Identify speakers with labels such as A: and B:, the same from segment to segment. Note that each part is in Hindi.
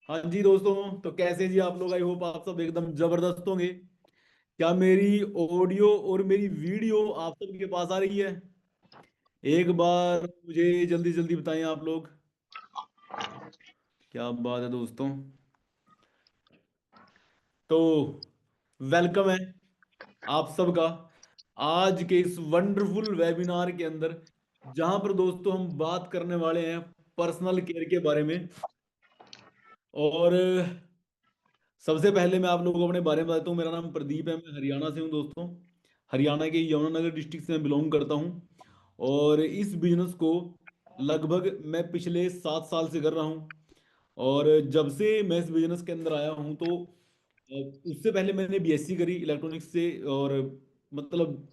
A: हाँ जी दोस्तों, तो कैसे जी आप लोग? आई होप आप सब एकदम जबरदस्त होंगे। क्या मेरी ऑडियो और मेरी वीडियो आप सबके पास आ रही है? एक बार मुझे जल्दी जल्दी बताएं आप लोग। क्या बात है दोस्तों। तो वेलकम है आप सबका आज के इस वंडरफुल वेबिनार के अंदर, जहां पर दोस्तों हम बात करने वाले हैं पर्सनल केयर के बारे में। और सबसे पहले मैं आप लोगों को अपने बारे में बताता हूँ। मेरा नाम प्रदीप है, मैं हरियाणा से हूँ दोस्तों। हरियाणा के यमुनानगर डिस्ट्रिक्ट से मैं बिलोंग करता हूँ। और इस बिजनेस को लगभग मैं पिछले 7 साल से कर रहा हूँ। और जब से मैं इस बिजनेस के अंदर आया हूँ तो उससे पहले मैंने बीएससी करी इलेक्ट्रॉनिक्स से। और मतलब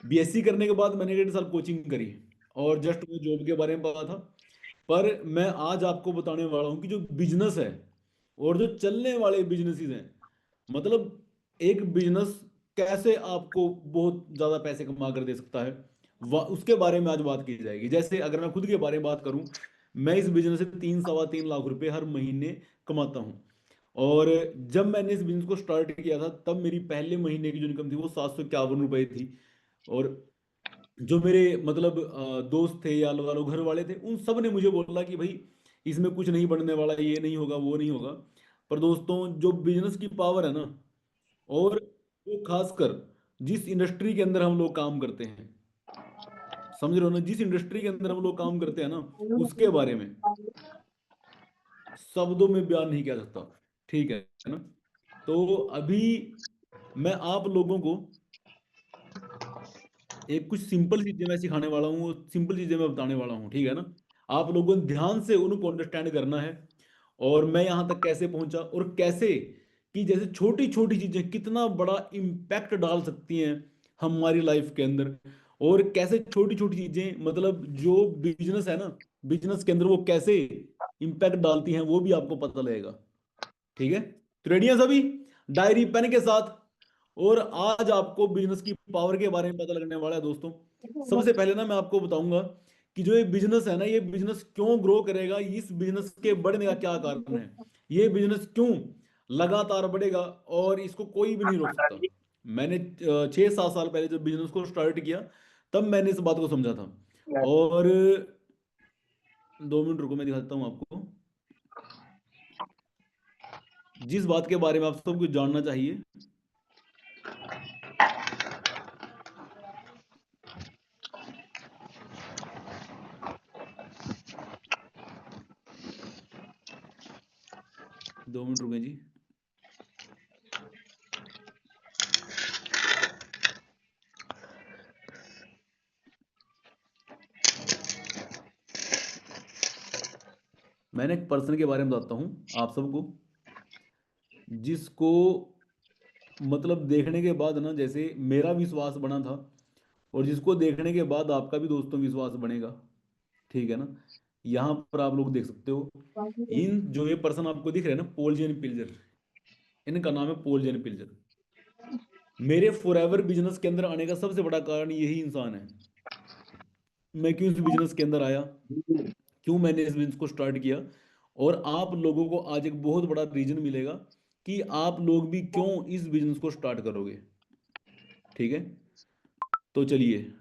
A: बीएससी करने के बाद मैंने 1.5 साल कोचिंग करी। और जस्ट मैं जॉब के बारे में पता था। पर मैं आज आपको बताने वाला हूँ कि जो बिजनेस है और जो चलने वाले बिजनेसेस हैं, मतलब एक बिजनेस कैसे आपको बहुत ज्यादा पैसे कमा कर दे सकता है, उसके बारे में आज बात की जाएगी। जैसे अगर मैं खुद के बारे में बात करूं, मैं इस बिजनेस से 3 सवा 3 लाख रुपए हर महीने कमाता हूं। और जब मैंने इस बिजनेस को स्टार्ट किया था तब मेरी पहले महीने की जो इनकम थी वो 751 रुपए थी। और जो मेरे मतलब दोस्त थे या लगा लो घर वाले थे, उन सब ने मुझे बोला कि भाई इसमें कुछ नहीं बनने वाला, ये नहीं होगा वो नहीं होगा। पर दोस्तों जो बिजनेस की पावर है ना, और वो खासकर जिस इंडस्ट्री के अंदर हम लोग काम करते हैं, समझ रहे हो ना, जिस इंडस्ट्री के अंदर हम लोग काम करते हैं ना, उसके बारे में शब्दों में बयान नहीं किया सकता। ठीक है ना? तो अभी मैं आप लोगों को एक कुछ सिंपल चीजें मैं सिखाने वाला हूँ, सिंपल चीजें मैं बताने वाला हूँ, ठीक है ना? आप लोगों ने ध्यान से उनको अंडरस्टैंड करना है। और मैं यहाँ तक कैसे पहुंचा और कैसे कि जैसे छोटी छोटी चीजें कितना बड़ा इम्पैक्ट डाल सकती हैं हमारी लाइफ के अंदर। और कैसे छोटी छोटी चीजें मतलब जो बिजनेस है ना, बिजनेस के अंदर वो कैसे इम्पैक्ट डालती हैं वो भी आपको पता लगेगा। ठीक है, तो रेडी है सभी? डायरी पेन के साथ। और आज आपको बिजनेस की पावर के बारे में पता लगने वाला है दोस्तों। सबसे पहले ना मैं आपको बताऊंगा कि जो ये बिजनेस है ना, ये बिजनेस क्यों ग्रो करेगा, इस बिजनेस के बढ़ने का क्या कारण है, ये बिजनेस क्यों लगातार बढ़ेगा और इसको कोई भी नहीं रोक सकता। मैंने 6 7 साल पहले जब बिजनेस को स्टार्ट किया तब मैंने इस बात को समझा था। और 2 मिनट रुको, मैं दिखाता हूँ आपको जिस बात के बारे में आप सबको जानना चाहिए। 2 मिनट रुके जी। मैंने एक पर्सन के बारे में बताता हूँ आप सबको, जिसको मतलब देखने के बाद ना जैसे मेरा विश्वास बना था, और जिसको देखने के बाद आपका भी दोस्तों विश्वास बनेगा। ठीक है ना? यहाँ पर आप लोग देख सकते हो, इन जो ये पर्सन आपको दिख रहे हैं ना, पॉल जेन पिल्जर, इनका नाम है पॉल जेन पिल्जर। मेरे फॉरएवर बिजनेस के अंदर आने का सबसे बड़ा कारण यही इंसान है। मैं क्यों इस बिजनेस के अंदर आया, क्यों मैंने इस बिजनेस को स्टार्ट किया, और आप लोगों को आज एक बहुत बड़ा रीजन मिलेगा कि आप लोग भी क्यों इस बिजनेस को स्टार्ट करोगे। ठीक है, तो चलिए।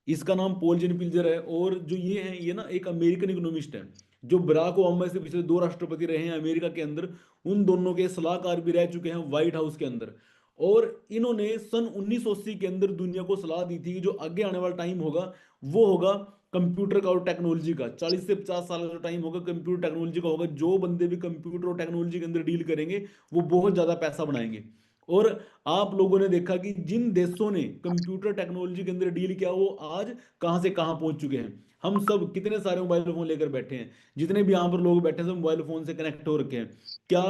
A: इसका नाम पॉल जेन पिल्जर है, और जो ये है ये ना एक अमेरिकन इकोनॉमिस्ट है, जो बराक ओबामा से पिछले 2 राष्ट्रपति रहे हैं अमेरिका के अंदर। उन दोनों के सलाहकार भी रह चुके हैं व्हाइट हाउस के अंदर। और इन्होंने सन 1980 के अंदर दुनिया को सलाह दी थी कि जो आगे आने वाला टाइम होगा वो होगा कंप्यूटर का और टेक्नोलॉजी का। 40 से 50 साल का जो टाइम होगा कंप्यूटर टेक्नोलॉजी का होगा। जो बंदे भी कंप्यूटर और टेक्नोलॉजी के अंदर डील करेंगे वो बहुत ज्यादा पैसा बनाएंगे। और आप लोगों ने देखा कि जिन देशों ने कंप्यूटर टेक्नोलॉजी के अंदर डील किया वो आज कहां से कहां पहुंच चुके हैं। हम सब कितने सारे मोबाइल फोन लेकर बैठे हैं, जितने भी यहाँ पर लोग बैठे हैं सब मोबाइल फोन से कनेक्ट हो रखे हैं। क्या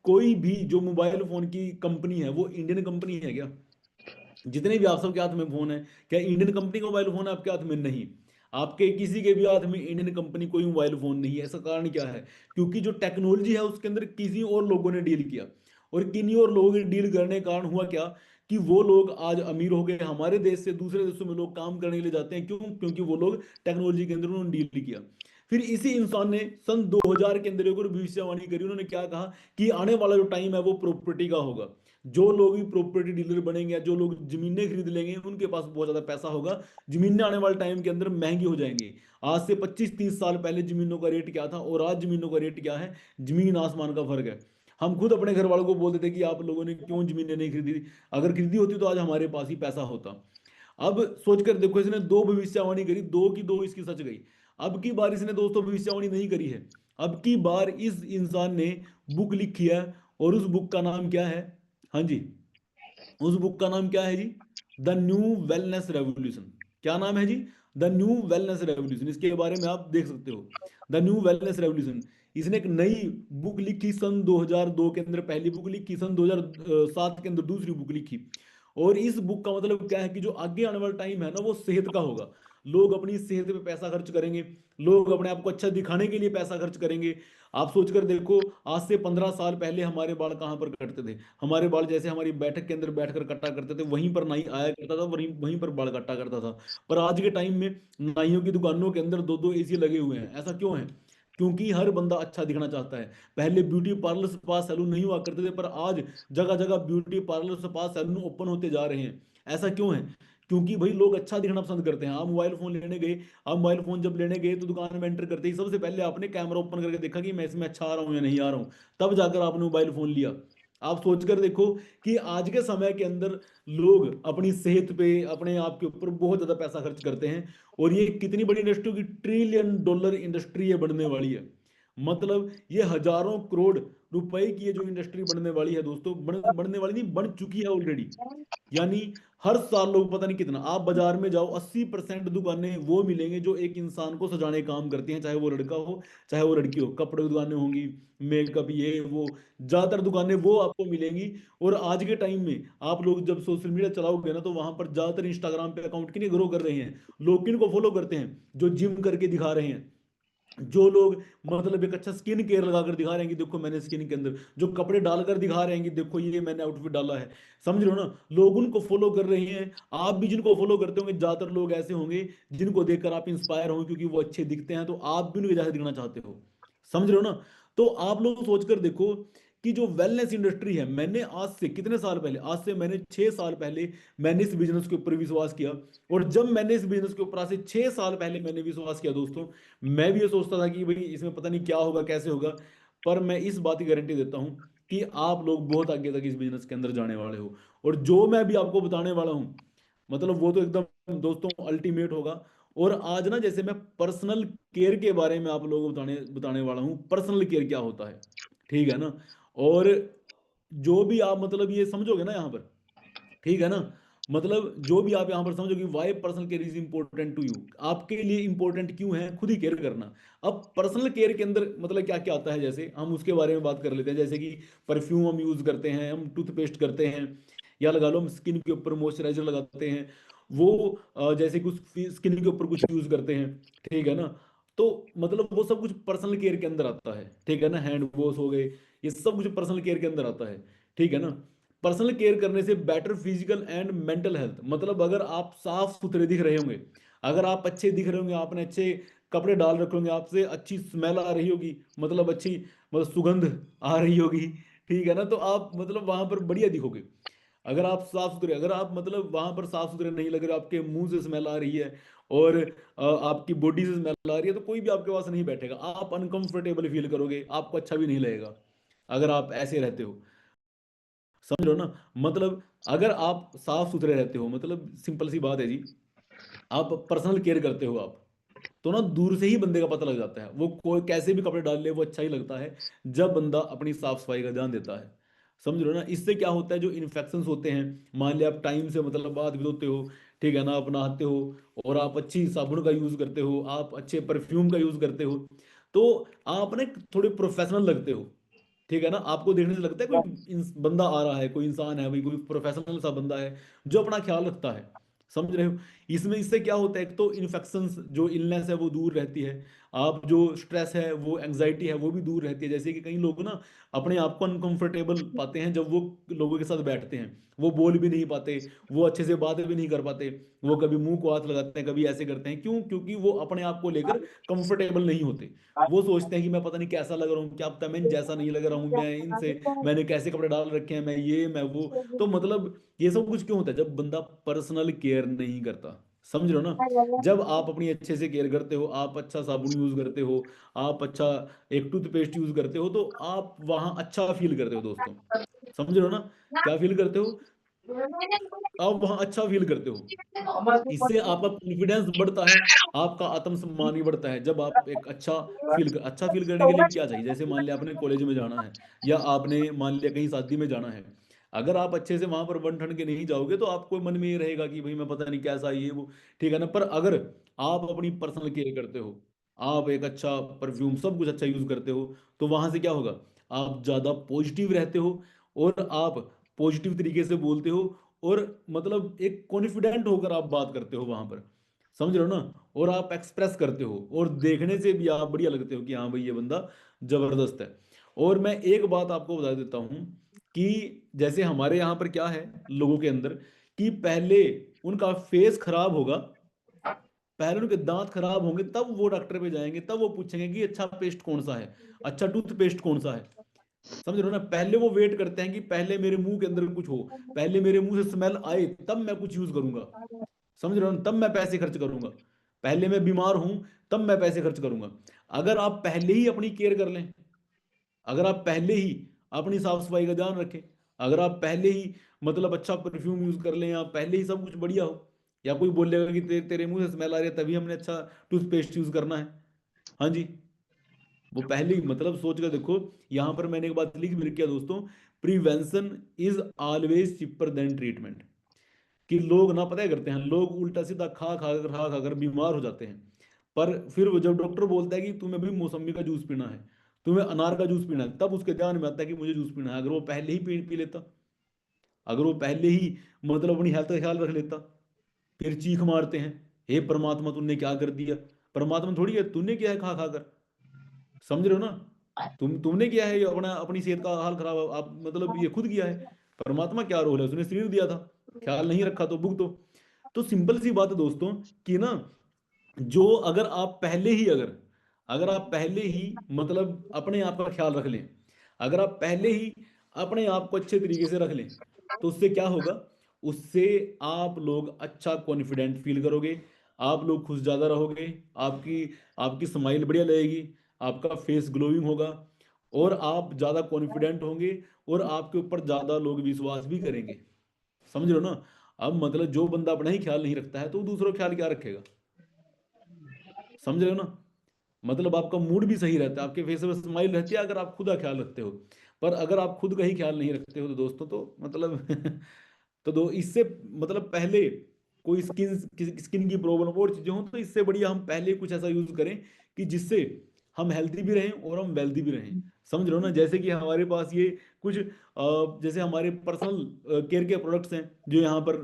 A: कोई भी जो मोबाइल फोन की कंपनी है वो इंडियन कंपनी है क्या? जितने भी आप सबके हाथ में फोन है, क्या इंडियन कंपनी का मोबाइल फोन है आपके हाथ में? नहीं। आपके किसी के भी हाथ में इंडियन कंपनी कोई मोबाइल फोन नहीं है। ऐसा कारण क्या है? क्योंकि जो टेक्नोलॉजी है उसके अंदर किसी और लोगों ने डील किया। और किन्हीं और लोगों के डील करने के कारण हुआ क्या कि वो लोग आज अमीर हो गए। हमारे देश से दूसरे देशों में लोग काम करने के लिए जाते हैं, क्यों? क्योंकि वो लोग टेक्नोलॉजी के अंदर उन्होंने डील किया। फिर इसी इंसान ने सन 2000 के अंदर एक और भविष्यवाणी करी। उन्होंने क्या कहा कि आने वाला जो टाइम है वो प्रॉपर्टी का होगा। जो लोग भी प्रॉपर्टी डीलर बनेंगे, जो लोग जमीनें खरीद लेंगे, उनके पास बहुत ज्यादा पैसा होगा। जमीनें आने वाले टाइम के अंदर महंगी हो जाएंगी। आज से 25-30 साल पहले जमीनों का रेट क्या था और आज जमीनों का रेट क्या है, जमीन आसमान का फर्क है। हम खुद अपने घर वालों को बोलते थे कि आप लोगों ने क्यों जमीनें नहीं खरीदी, अगर खरीदी होती तो आज हमारे पास ही पैसा होता। अब सोचकर देखो, इसने दो भविष्यवाणी करी, दो की दो इसकी सच गई। अब की बार इसने दोस्तों भविष्यवाणी नहीं करी है। अब की बार इस इंसान ने बुक लिखी है, और उस बुक का नाम क्या है? हाँ जी, उस बुक का नाम क्या है जी? The new wellness revolution. क्या नाम है जी? The new wellness revolution. इसके बारे में आप देख सकते हो, द न्यू वेलनेस रेवोल्यूशन। इसने एक नई बुक लिखी सन 2002 के अंदर, पहली बुक लिखी सन 2007 के अंदर, दूसरी बुक लिखी। और इस बुक का मतलब क्या है कि जो आगे आने वाला टाइम है ना, वो सेहत का होगा। लोग अपनी सेहत पे पैसा खर्च करेंगे, लोग अपने आप को अच्छा दिखाने के लिए पैसा खर्च करेंगे। आप सोचकर देखो, आज से 15 साल पहले हमारे बाल कहाँ पर कटते थे? हमारे बाल जैसे हमारी बैठक के अंदर बैठकर कटा करते थे, वहीं पर नाई आया करता था, वहीं वहीं पर बाल कटा करता था। पर आज के टाइम में नाइयों की दुकानों के अंदर दो दो एसी लगे हुए हैं। ऐसा क्यों है? क्योंकि हर बंदा अच्छा दिखना चाहता है। पहले ब्यूटी पार्लर स्पा सैलून नहीं हुआ करते थे, पर आज जगह जगह beauty parlour spa salon open होते जा रहे हैं। ऐसा क्यों है? क्योंकि भाई लोग अच्छा दिखना पसंद करते हैं। आप मोबाइल फोन लेने गए, आप मोबाइल फोन जब लेने गए तो दुकान में एंटर करते ही सबसे पहले आपने कैमरा ओपन करके देखा कि मैं इसमें अच्छा आ रहा हूँ या नहीं आ रहा हूँ, तब जाकर आपने मोबाइल फोन लिया। आप सोचकर देखो कि आज के समय के अंदर लोग अपनी सेहत पे, अपने आप के ऊपर बहुत ज्यादा पैसा खर्च करते हैं। और ये कितनी बड़ी इंडस्ट्री की, $1 ट्रिलियन इंडस्ट्री ये बढ़ने वाली है। मतलब ये हजारों करोड़ रुपए की ये जो इंडस्ट्री बनने वाली है दोस्तों, बनने वाली नहीं, बन चुकी है ऑलरेडी। यानी हर साल लोग, पता नहीं कितना, आप बाजार में जाओ, 80% दुकानें वो मिलेंगे जो एक इंसान को सजाने का काम करती हैं, चाहे वो लड़का हो चाहे वो लड़की हो। कपड़े की दुकानें होंगी, मेकअप, ये वो, ज्यादातर दुकानें वो आपको मिलेंगी। और आज के टाइम में आप लोग जब सोशल मीडिया चलाओगे ना, तो वहां पर ज्यादातर इंस्टाग्राम पे अकाउंट किन्हीं ग्रो कर रहे हैं, लोग किन को फॉलो करते हैं? जो जिम करके दिखा रहे हैं, जो लोग मतलब एक अच्छा स्किन केयर लगाकर दिखा रहे हैं कि देखो मैंने स्किन के अंदर, जो कपड़े डालकर दिखा रहे हैं कि देखो ये मैंने आउटफिट डाला है। समझ रहे हो ना? लोग उनको फॉलो कर रहे हैं। आप भी जिनको फॉलो करते होंगे, ज्यादातर लोग ऐसे होंगे जिनको देखकर आप इंस्पायर होंगे, क्योंकि वो अच्छे दिखते हैं, तो आप भी उनके जैसे दिखना चाहते हो। समझ रहे हो ना? तो आप लोग सोचकर देखो कि जो वेलनेस इंडस्ट्री है, मैंने आज से कितने साल पहले, आज से मैंने 6 साल पहले मैंने इस बिजनेस के ऊपर विश्वास किया। और जब मैंने इस बिजनेस के ऊपर आज से 6 साल पहले मैंने विश्वास किया दोस्तों, मैं भी ये सोचता था कि भाई इसमें पता नहीं क्या होगा, कैसे होगा। पर मैं इस बात की गारंटी देता हूं कि आप लोग बहुत आगे तक इस बिजनेस के अंदर जाने वाले हो। और जो मैं भी आपको बताने वाला हूं, मतलब वो तो एकदम दोस्तों अल्टीमेट होगा। और आज ना, जैसे मैं पर्सनल केयर के बारे में आप लोगों को बताने बताने वाला हूँ, पर्सनल केयर क्या होता है, ठीक है ना? और जो भी आप मतलब ये समझोगे ना यहाँ पर, ठीक है ना, मतलब जो भी आप यहाँ पर समझो कि why personal care is important to you, आपके लिए इंपॉर्टेंट क्यों है खुद ही केयर करना। अब पर्सनल केयर के अंदर मतलब क्या क्या आता है, जैसे हम उसके बारे में बात कर लेते हैं। जैसे कि परफ्यूम हम यूज करते हैं, हम टूथपेस्ट करते हैं, या लगा लो हम स्किन के ऊपर मॉइस्चराइजर लगाते हैं, वो जैसे कुछ स्किन के ऊपर कुछ यूज करते हैं, ठीक है ना? तो मतलब वो सब कुछ पर्सनल केयर के अंदर आता है, ठीक है ना? हैंड वॉश हो गए, ये सब कुछ पर्सनल केयर के अंदर आता है, ठीक है ना? पर्सनल केयर करने से better physical and mental health, मतलब अगर आप साफ सुथरे दिख रहे होंगे, अगर आप अच्छे दिख रहे होंगे, आपने अच्छे कपड़े डाल रखे होंगे, आपसे अच्छी स्मेल आ रही होगी, मतलब अच्छी, मतलब सुगंध आ रही होगी, ठीक है ना? तो आप मतलब वहां पर बढ़िया दिखोगे। अगर आप साफ सुथरे, अगर आप मतलब वहां पर साफ सुथरे नहीं लग रहे, आपके मुंह से स्मेल आ रही है, और आपकी बॉडी से स्मेल आ रही है, तो कोई भी आपके पास नहीं बैठेगा, आप अनकंफर्टेबल फील करोगे, आपको अच्छा भी नहीं लगेगा अगर आप ऐसे रहते हो। समझ लो ना? मतलब अगर आप साफ सुथरे रहते हो, मतलब सिंपल सी बात है जी, आप पर्सनल केयर करते हो आप, तो ना दूर से ही बंदे का पता लग जाता है, वो कोई कैसे भी कपड़े डाल ले वो अच्छा ही लगता है, जब बंदा अपनी साफ सफाई का ध्यान देता है। समझ लो ना? इससे क्या होता है, जो इन्फेक्शंस होते हैं, मान लिया आप टाइम से मतलब हाथ भी धोते हो, ठीक है ना, आप नहाते हो, और आप अच्छी साबुन का यूज करते हो, आप अच्छे परफ्यूम का यूज करते हो, तो आप ना थोड़े प्रोफेशनल लगते हो, ठीक है ना? आपको देखने से लगता है कोई बंदा आ रहा है, कोई इंसान है भाई, कोई प्रोफेशनल सा बंदा है जो अपना ख्याल रखता है। समझ रहे हो? इसमें इससे क्या होता है, एक तो इन्फेक्शंस जो इलनेस है वो दूर रहती है। आप जो स्ट्रेस है, वो एंग्जाइटी है, वो भी दूर रहती है। जैसे कि कई लोग ना अपने आप को अनकंफर्टेबल पाते हैं जब वो लोगों के साथ बैठते हैं, वो बोल भी नहीं पाते, वो अच्छे से बात भी नहीं कर पाते, वो कभी मुंह को हाथ लगाते हैं, कभी ऐसे करते हैं। क्यों? क्योंकि वो अपने आप को लेकर कंफर्टेबल नहीं होते। वो सोचते हैं कि मैं पता नहीं कैसा लग रहा हूँ, क्या पता मैं जैसा नहीं लग रहा हूँ, मैं इनसे, मैंने कैसे कपड़े डाल रखे हैं, मैं ये मैं वो। तो मतलब ये सब कुछ क्यों होता है? जब बंदा पर्सनल केयर नहीं करता। समझ रहे हो ना? जब आप अपनी अच्छे से केयर करते हो, आप अच्छा साबुन यूज करते हो, आप अच्छा एक टूथपेस्ट यूज करते हो, तो आप वहां अच्छा फील करते हो दोस्तों। समझ रहे हो ना? क्या फील करते हो? आप वहां अच्छा फील करते हो। इससे आपका कॉन्फिडेंस बढ़ता है, आपका आत्मसम्मान भी बढ़ता है। जब आप एक अच्छा फील करने के लिए क्या चाहिए? जैसे मान लिया आपने कॉलेज में जाना है, या आपने मान लिया कहीं शादी में जाना है। अगर आप अच्छे से वहां पर बन ठन के नहीं जाओगे, तो आपको मन में ये रहेगा कि भाई मैं पता नहीं कैसा ये वो। ठीक है ना? पर अगर आप अपनी पर्सनल केयर करते हो, आप एक अच्छा परफ्यूम सब कुछ अच्छा यूज करते हो, तो वहां से क्या होगा? आप ज्यादा पॉजिटिव रहते हो, और आप पॉजिटिव तरीके से बोलते हो, और मतलब एक कॉन्फिडेंट होकर आप बात करते हो वहां पर। समझ रहे हो ना? और आप एक्सप्रेस करते हो, और देखने से भी आप बढ़िया लगते हो कि हाँ भाई ये बंदा जबरदस्त है। और मैं एक बात आपको बता देता हूँ कि जैसे हमारे यहाँ पर क्या है लोगों के अंदर, कि पहले उनका फेस खराब होगा, पहले उनके दांत खराब होंगे, तब वो डॉक्टर पे जाएंगे, तब वो पूछेंगे कि अच्छा पेस्ट कौन सा है, अच्छा टूथपेस्ट कौन सा है। समझ रहे हो ना? पहले वो वेट करते हैं कि पहले मेरे मुंह के अंदर कुछ हो, पहले मेरे मुंह से स्मेल आए, तब मैं कुछ यूज करूंगा। समझ रहे हो ना? तब मैं पैसे खर्च करूंगा। पहले मैं बीमार हूं, तब मैं पैसे खर्च करूंगा। अगर आप पहले ही अपनी केयर कर लें, अगर आप पहले ही अपनी साफ सफाई का ध्यान रखें, अगर आप पहले ही मतलब अच्छा परफ्यूम यूज कर लें, या पहले ही सब कुछ बढ़िया हो, या कोई बोलेगा कि तेरे मुंह से स्मेल आ रही है, तभी हमने अच्छा टूथपेस्ट यूज करना है। हाँ जी। वो पहले ही मतलब सोच कर देखो। यहां पर मैंने एक बात लिख भी रखी है दोस्तों, prevention is always cheaper than treatment. कि लोग ना पता है करते हैं, लोग उल्टा सीधा खा खा कर बीमार हो जाते हैं। पर फिर वो जब डॉक्टर बोलता है कि तुम्हें भी मौसमी का जूस पीना है, तुम्हें अनार का जूस पीना है, तब उसके ध्यान में आता है कि मुझे जूस पीना है। अगर वो पहले ही पी लेता, अगर वो पहले ही मतलब अपनी हेल्थ का ख्याल रख लेता। फिर चीख मारते हैं, हे परमात्मा तूने क्या कर दिया? परमात्मा थोड़ी है, तूने किया है खा खा कर। समझ रहे हो ना? तुमने किया है ये अपना अपनी सेहत का हाल खराब, आप मतलब ये खुद किया है। परमात्मा क्या रोल है? उसने शरीर दिया था, ख्याल नहीं रखा तो भुगतो। तो सिंपल सी बात है दोस्तों, कि ना जो अगर आप पहले ही अगर अगर आप पहले ही मतलब अपने आप का ख्याल रख लें, अगर आप पहले ही अपने आप को अच्छे तरीके से रख लें, तो उससे क्या होगा? उससे आप लोग अच्छा कॉन्फिडेंट फील करोगे, आप लोग खुश ज्यादा रहोगे, आपकी आपकी स्माइल बढ़िया लगेगी, आपका फेस ग्लोइंग होगा, और आप ज्यादा कॉन्फिडेंट होंगे, और आपके ऊपर ज्यादा लोग विश्वास भी करेंगे। समझ रहे हो ना? अब मतलब जो बंदा अपना ही ख्याल नहीं रखता है, तो वो दूसरों का ख्याल क्या रखेगा? समझ रहे हो ना? मतलब आपका मूड भी सही रहता है, आपके फेस पे स्माइल रहती है, अगर आप खुद का ख्याल रखते हो। पर अगर आप खुद का ही ख्याल नहीं रखते हो, तो दोस्तों तो मतलब तो इससे मतलब पहले कोई स्किन की प्रॉब्लम और चीजें हो, तो इससे बढ़िया हम पहले कुछ ऐसा यूज करें कि जिससे हम हेल्थी भी रहें और हम वेल्थी भी रहें। समझ रहे हो ना? जैसे कि हमारे पास ये कुछ जैसे हमारे पर्सनल केयर के प्रोडक्ट्स हैं, जो यहाँ पर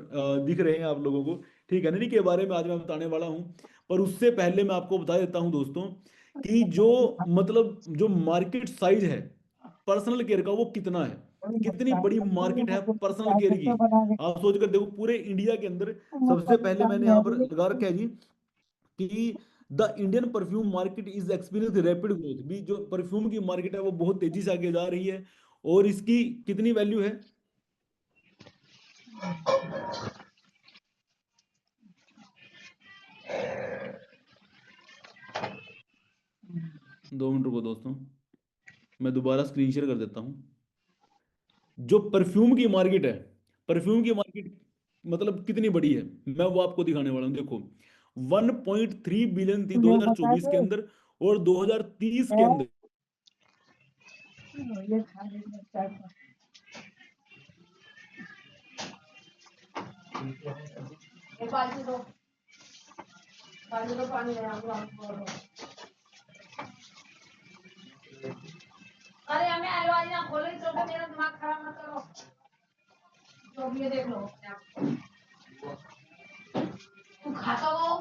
A: दिख रहे हैं आप लोगों को। ठीक है ना? इन्हीं के बारे में आज मैं बताने वाला हूँ। पर उससे पहले मैं आपको बता देता हूँ दोस्तों, कि जो मतलब जो मार्केट साइज है पर्सनल केयर का, वो कितना है, कितनी बड़ी मार्केट है पर्सनल केयर की। आप सोच कर देखो, पूरे इंडिया के अंदर सबसे पहले मैंने यहाँ पर लगा रखा है जी, कि the Indian perfume market is experience rapid growth. भी जो परफ्यूम की मार्केट है वो बहुत तेजी से आगे जा रही है। और इसकी कितनी वैल्यू है? 2 मिनट रुको दोस्तों, मैं दोबारा स्क्रीन शेयर कर देता हूँ। जो परफ्यूम की मार्केट है, परफ्यूम की मार्केट मतलब कितनी बड़ी है, मैं वो आपको दिखाने वाला हूँ। देखो, 1.3 बिलियन थी 2024 के अंदर, और 2030 के अंदर
B: अरे हमें अलवारी ना खोलो, इस तरह मेरा दिमाग खराब मत करो। तो अब ये देख लो, तू खाता हो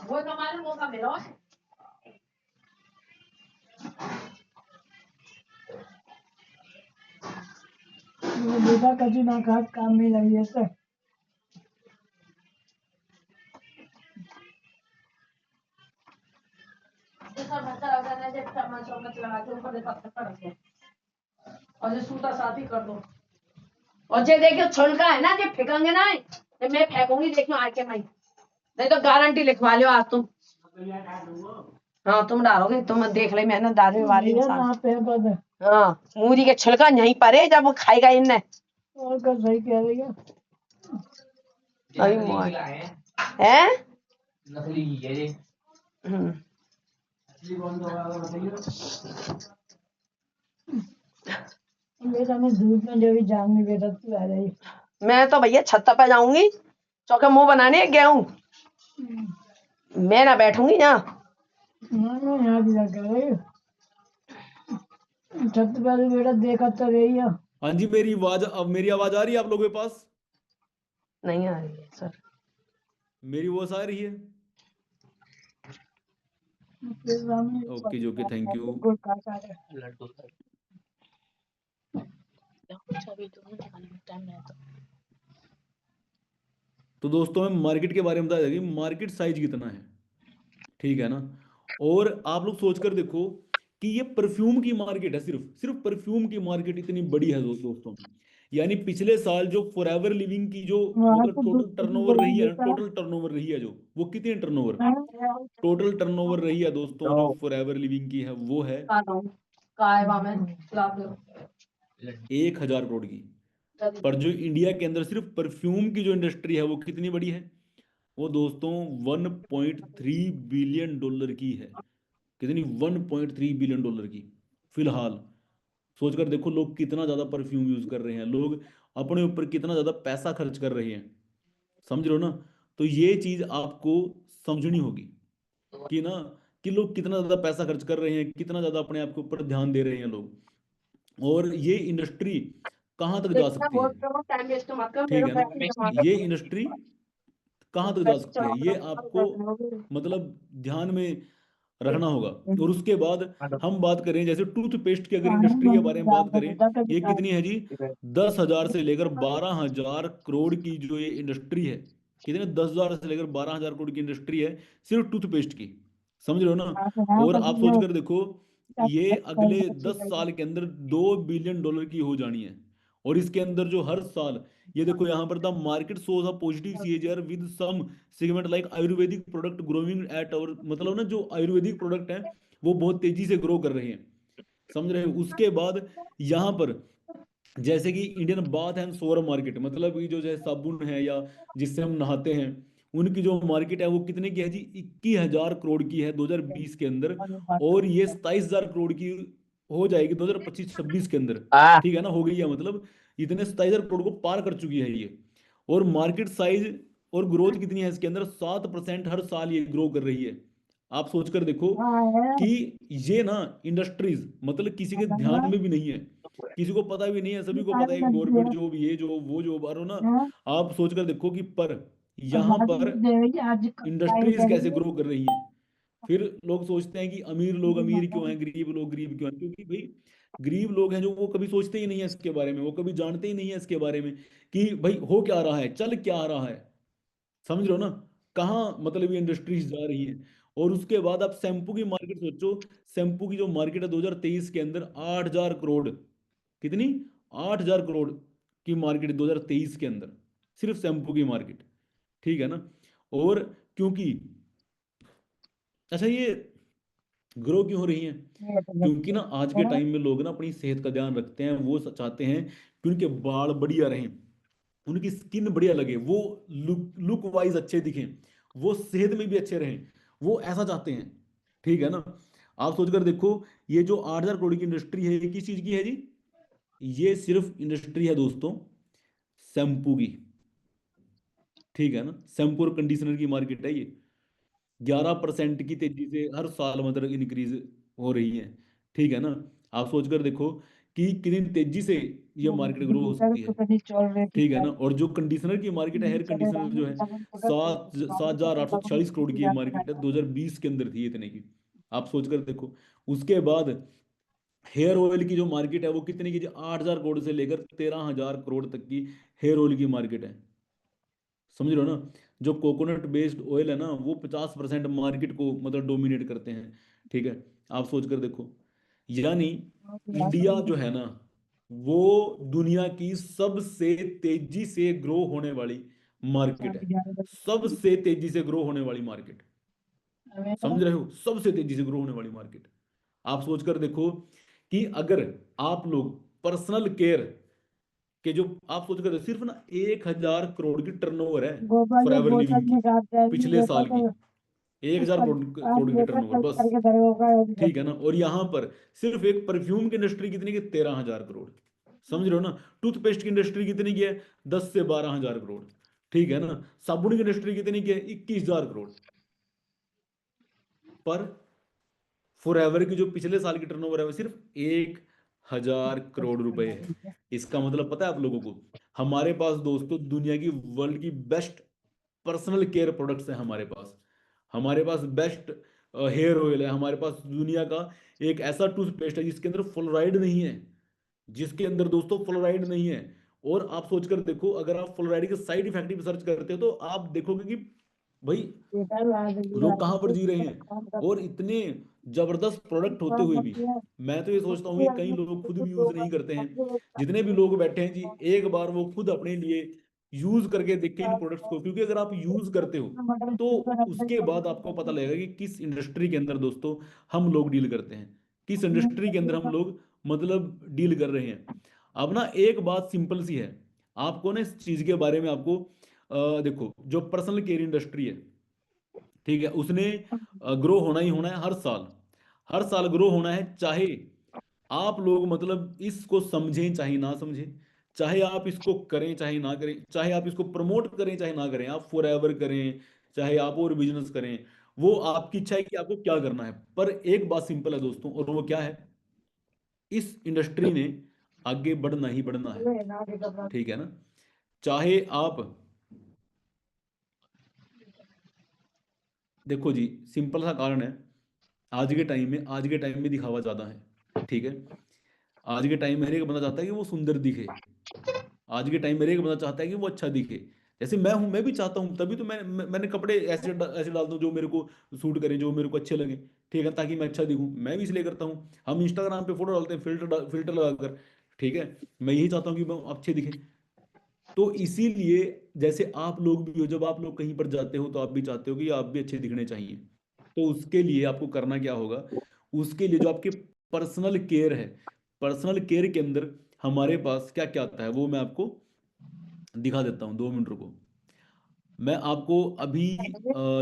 B: वो तो हमारे मौका मिलो है।
C: कभी ना खा काम में लगी है सर।
B: दूसरा भत्ता लगा देना, जब टमाटर चौकट लगा के ऊपर से पत्थर पर रख दो और जो सूता साथ ही कर दो। और जे देखियो छिलका है ना, जे फेंकेंगे ना, ये मैं फेंकूंगी, देखियो आके मैं, नहीं तो गारंटी लिखवा लियो आज तुम। हाँ तुम डालोगे, तुम देख ले, मेहनत डाले वाले
C: ये
B: इंसान।
C: ना पे बद
B: हाँ मूली के छिलका यहीं पर है, जब वो खाएगा इनने।
C: और का सही कह रही है।
B: अरे मोर है
D: नकली है ये।
B: हम्म।
C: बेटा मैं धूप में जो भी जाऊंगी बेटा तू आ जाइए।
B: मैं तो भैया छत पे जाऊंगी, चौके मुंह बनाने गेहूं, मैं ना बैठूंगी यहाँ।
C: मैं यहाँ भी लग रही छत पर बेटा देखा तो रही है।
A: हाँ जी, अब मेरी आवाज आ रही है आप लोगों के पास?
B: नहीं आ रही है सर।
A: मेरी वॉइस आ रही है? ओके जो, थैंक यू।
D: लड्डू सर।
A: तो दोस्तों मैं मार्केट के बारे में बता दें कि मार्केट साइज कितना है, ठीक है ना। और आप लोग सोच कर देखो कि ये परफ्यूम की मार्केट है, सिर्फ सिर्फ परफ्यूम की मार्केट इतनी बड़ी है दोस्तों। यानी पिछले साल जो फॉरएवर लिविंग की जो
C: वहाँ
A: मतलब
C: तो
A: टोटल टर्नओवर रही है,
C: बेटा
A: टोटल टर्नओवर रही है जो, वो कितनी टर्नओवर, टोटल टर्नओवर रही है दोस्तों जो फॉरएवर लिविंग की है, वो है
B: काय बामे लाभ दो
A: 1,000 करोड़ की। पर जो इंडिया के अंदर सिर्फ परफ्यूम की जो इंडस्ट्री है वो कितनी बड़ी है, वो दोस्तों 1.3 बिलियन डॉलर की है। कितनी? 1.3 बिलियन डॉलर की फिलहाल। सोचकर देखो लोग कितना ज्यादा परफ्यूम यूज कर रहे हैं, लोग अपने ऊपर कितना ज्यादा पैसा खर्च कर रहे हैं, समझ रहे हो ना। तो ये चीज आपको समझनी होगी कि ना, कि लोग कितना ज्यादा पैसा खर्च कर रहे हैं, कितना ज्यादा अपने आप के ऊपर ध्यान दे रहे हैं लोग, और ये इंडस्ट्री कहाँ तक जा
B: देखना
A: सकती है,
B: बहुत करो, टाइम वेस्ट मत करो,
A: ठीक
B: मेरे
A: है ना।
B: पैसे जमा
A: ये
B: कर
A: इंडस्ट्री कहाँ तक जा सकती है, ये आपको मतलब ध्यान में रखना होगा। और उसके बाद हम बात करें जैसे टूथपेस्ट की, अगर इंडस्ट्री के बारे में बात करें, ये कितनी है जी? 10,000 से लेकर 12,000 करोड़ की जो ये इंडस्ट्री है, कितने? 10,000 से लेकर 12,000 करोड़ की इंडस्ट्री है सिर्फ टूथपेस्ट की, समझ रहे हो ना। और आप सोच कर देखो, ये अगले 10 साल के अंदर 2 बिलियन डॉलर की हो जानी है। और इसके अंदर जो हर साल, ये देखो यहाँ पर the market shows a positive CAGR with some segment like ayurvedic product growing at और, मतलब ना जो आयुर्वेदिक प्रोडक्ट है वो बहुत तेजी से ग्रो कर रहे हैं, समझ रहे हैं। उसके बाद यहाँ पर जैसे कि Indian bath and shower market, मतलब कि जो जैसे साबुन है या जिससे हम नहाते हैं, उनकी जो मार्केट है वो कितने की है जी? 21,000 करोड़ की है 2020 के अंदर। और ये 27,000 करोड़ की हो जाएगी 2025-26 के अंदर,
D: आ
A: ठीक है ना, हो गई है, मतलब इतने 27,000 करोड़ को पार कर चुकी है ये। और मार्केट साइज और ग्रोथ कितनी है इसके अंदर? 7% हर साल ये ग्रो कर रही है। आप सोचकर देखो कि ये ना इंडस्ट्रीज मतलब किसी के ध्यान में भी नहीं है, किसी को पता भी नहीं है, सभी को पता है कि गवर्नमेंट जॉब, ये जॉब वो जॉब, और ना आप सोचकर देखो कि पर यहाँ पर इंडस्ट्रीज कैसे ग्रो कर रही हैं। फिर लोग सोचते हैं कि अमीर लोग अमीर क्यों हैं, गरीब लोग गरीब क्यों हैं, क्योंकि भाई गरीब लोग हैं जो वो कभी सोचते ही नहीं है इसके बारे में, वो कभी जानते ही नहीं है इसके बारे में कि भाई हो क्या रहा है, चल क्या रहा है, समझ रहे हो ना, कहाँ मतलब ये इंडस्ट्रीज जा रही है। और उसके बाद आप शैम्पू की मार्केट सोचो, शैम्पू की जो मार्केट है 2023 के अंदर 8,000 करोड़, कितनी? 8,000 करोड़ की मार्केट 2023 के अंदर, सिर्फ शैम्पू की मार्केट, ठीक है ना। और क्योंकि अच्छा ये ग्रो क्यों हो रही है? क्योंकि ना आज के टाइम में लोग ना अपनी सेहत का ध्यान रखते हैं, वो चाहते हैं कि उनके बाल बढ़िया रहें, उनकी स्किन बढ़िया लगे, वो लुक वाइज अच्छे दिखें, वो सेहत में भी अच्छे रहें, वो ऐसा चाहते हैं, ठीक है ना। आप सोचकर देखो, ये जो 8,000 करोड़ की इंडस्ट्री है ये किस चीज की है जी? ये सिर्फ इंडस्ट्री है दोस्तों शैम्पू की, ठीक है ना। शैम्पू और कंडीशनर की मार्केट है ये। 11% की तेजी से हर साल मतलब इंक्रीज हो रही है, ठीक है ना। आप सोचकर देखो कि कितनी तेजी से ये मार्केट ग्रो हो सकती है, ठीक है ना। और जो कंडीशनर की मार्केट है, हेयर कंडीशनर जो है, 7,846 करोड़ की ये मार्केट है, 2020 के अंदर थी इतने की। आप सोचकर देखो। उसके बाद हेयर ऑयल की जो मार्केट है वो कितनी की, 8,000 करोड़ से लेकर 13,000 करोड़ तक की हेयर ऑयल की मार्केट है। समझ रहे हो ना। जो कोकोनट बेस्ड ऑयल है ना, वो 50% मार्केट को मतलब डोमिनेट करते हैं। ठीक है, आप सोच कर देखो। यानी इंडिया जो है ना, वो दुनिया की सबसे तेजी से ग्रो होने वाली मार्केट है। सबसे तेजी से ग्रो होने वाली मार्केट। समझ रहे हो, सबसे तेजी से ग्रो होने वाली मार्केट। आप सोचकर देखो कि अगर आप लोग पर्सनल केयर के जो, आप सोचकर देखो, सिर्फ ना 1,000 करोड़ की टर्नओवर है
C: गोपाल
A: फॉर
C: जो
A: एवर
C: बोतल
A: लिविंग की,
C: में काटता है नहीं
A: पिछले
C: देता
A: साल की।
C: तो
A: 1,000
C: ऊपर आप
A: करोड़ की
C: बोतल
A: टर्नओवर
C: कल
A: बस।
C: करके धरे होगा।
A: ठीक है ना। और यहाँ पर सिर्फ एक परफ्यूम की इंडस्ट्री कितनी की, 13,000 करोड़। समझ रहे हो ना। टूथपेस्ट की इंडस्ट्री कितनी की है, 10 से 12,000 करोड़। ठीक है ना। साबुन की इंडस्ट्री कितनी की है, 21,000 करोड़। पर फॉरएवर की जो पिछले साल की टर्नओवर है वो सिर्फ 1,000 करोड़ रुपए है। इसका मतलब पता है आप लोगों को, हमारे पास दोस्तों दुनिया की वर्ल्ड की बेस्ट पर्सनल केयर प्रोडक्ट्स हैं हमारे पास। हमारे पास बेस्ट हेयर ऑयल है हमारे पास। दुनिया का एक ऐसा टूथपेस्ट है जिसके अंदर फ्लोराइड नहीं है, जिसके अंदर दोस्तों फ्लोराइड नहीं है। और आप सोचकर देखो, अगर आप फ्लोराइड के साइड इफेक्ट भी सर्च करते हो तो आप देखोगे कि भाई
C: बोतल आ
A: लोग कहाँ पर जी रहे
C: गई
A: हैं। और इतने जबरदस्त प्रोडक्ट होते हुए भी मैं तो ये सोचता हूँ कि कई लोग खुद भी यूज नहीं करते हैं। जितने भी लोग बैठे हैं जी, एक बार वो खुद अपने लिए यूज करके देखें इन प्रोडक्ट्स को, क्योंकि अगर आप यूज करते हो तो उसके बाद आपको पता लगेगा कि किस इंडस्ट्री के अंदर दोस्तों हम लोग डील करते हैं, किस इंडस्ट्री के अंदर हम लोग मतलब डील कर रहे हैं। अब ना एक बात सिंपल सी है, आपको ना इस चीज के बारे में आपको देखो, जो पर्सनल केयर इंडस्ट्री है, ठीक है, उसने ग्रो होना ही होना है हर साल। हर साल ग्रो होना है, चाहे आप लोग मतलब इसको समझें चाहे ना समझें, चाहे आप इसको करें चाहे ना करें, चाहे आप इसको प्रमोट करें चाहे ना करें, आप फॉर एवर करें चाहे आप और बिजनेस करें, वो आपकी इच्छा है कि आपको क्या करना है। पर एक बात सिंपल है दोस्तों, और वो क्या है, इस इंडस्ट्री ने आगे बढ़ना ही बढ़ना है। ठीक है ना। चाहे आप देखो जी, सिंपल सा कारण है, आज के टाइम में दिखावा ज्यादा है। ठीक है। आज के टाइम में हर एक बंदा चाहता है कि वो सुंदर दिखे। आज के टाइम में हर एक बंदा चाहता है कि वो अच्छा दिखे। जैसे मैं हूं, मैं भी चाहता हूं, तभी तो मैंने कपड़े ऐसे डालता हूं जो मेरे को सूट करें, जो मेरे को अच्छे लगे। ठीक है, ताकि मैं अच्छा दिखूं, मैं भी इसलिए करता हूं। हम इंस्टाग्राम पे फोटो डालते हैं फिल्टर लगाकर। ठीक है, मैं यही चाहता हूं कि मैं अच्छे दिखे। तो इसीलिए जैसे आप लोग भी हो, जब आप लोग कहीं पर जाते हो तो आप भी चाहते हो कि आप भी अच्छे दिखने चाहिए। तो उसके लिए आपको करना क्या होगा, उसके लिए जो आपके पर्सनल केयर है, पर्सनल केयर के अंदर हमारे पास क्या क्या आता है वो मैं आपको दिखा देता हूँ। 2 मिनट रुको, मैं आपको अभी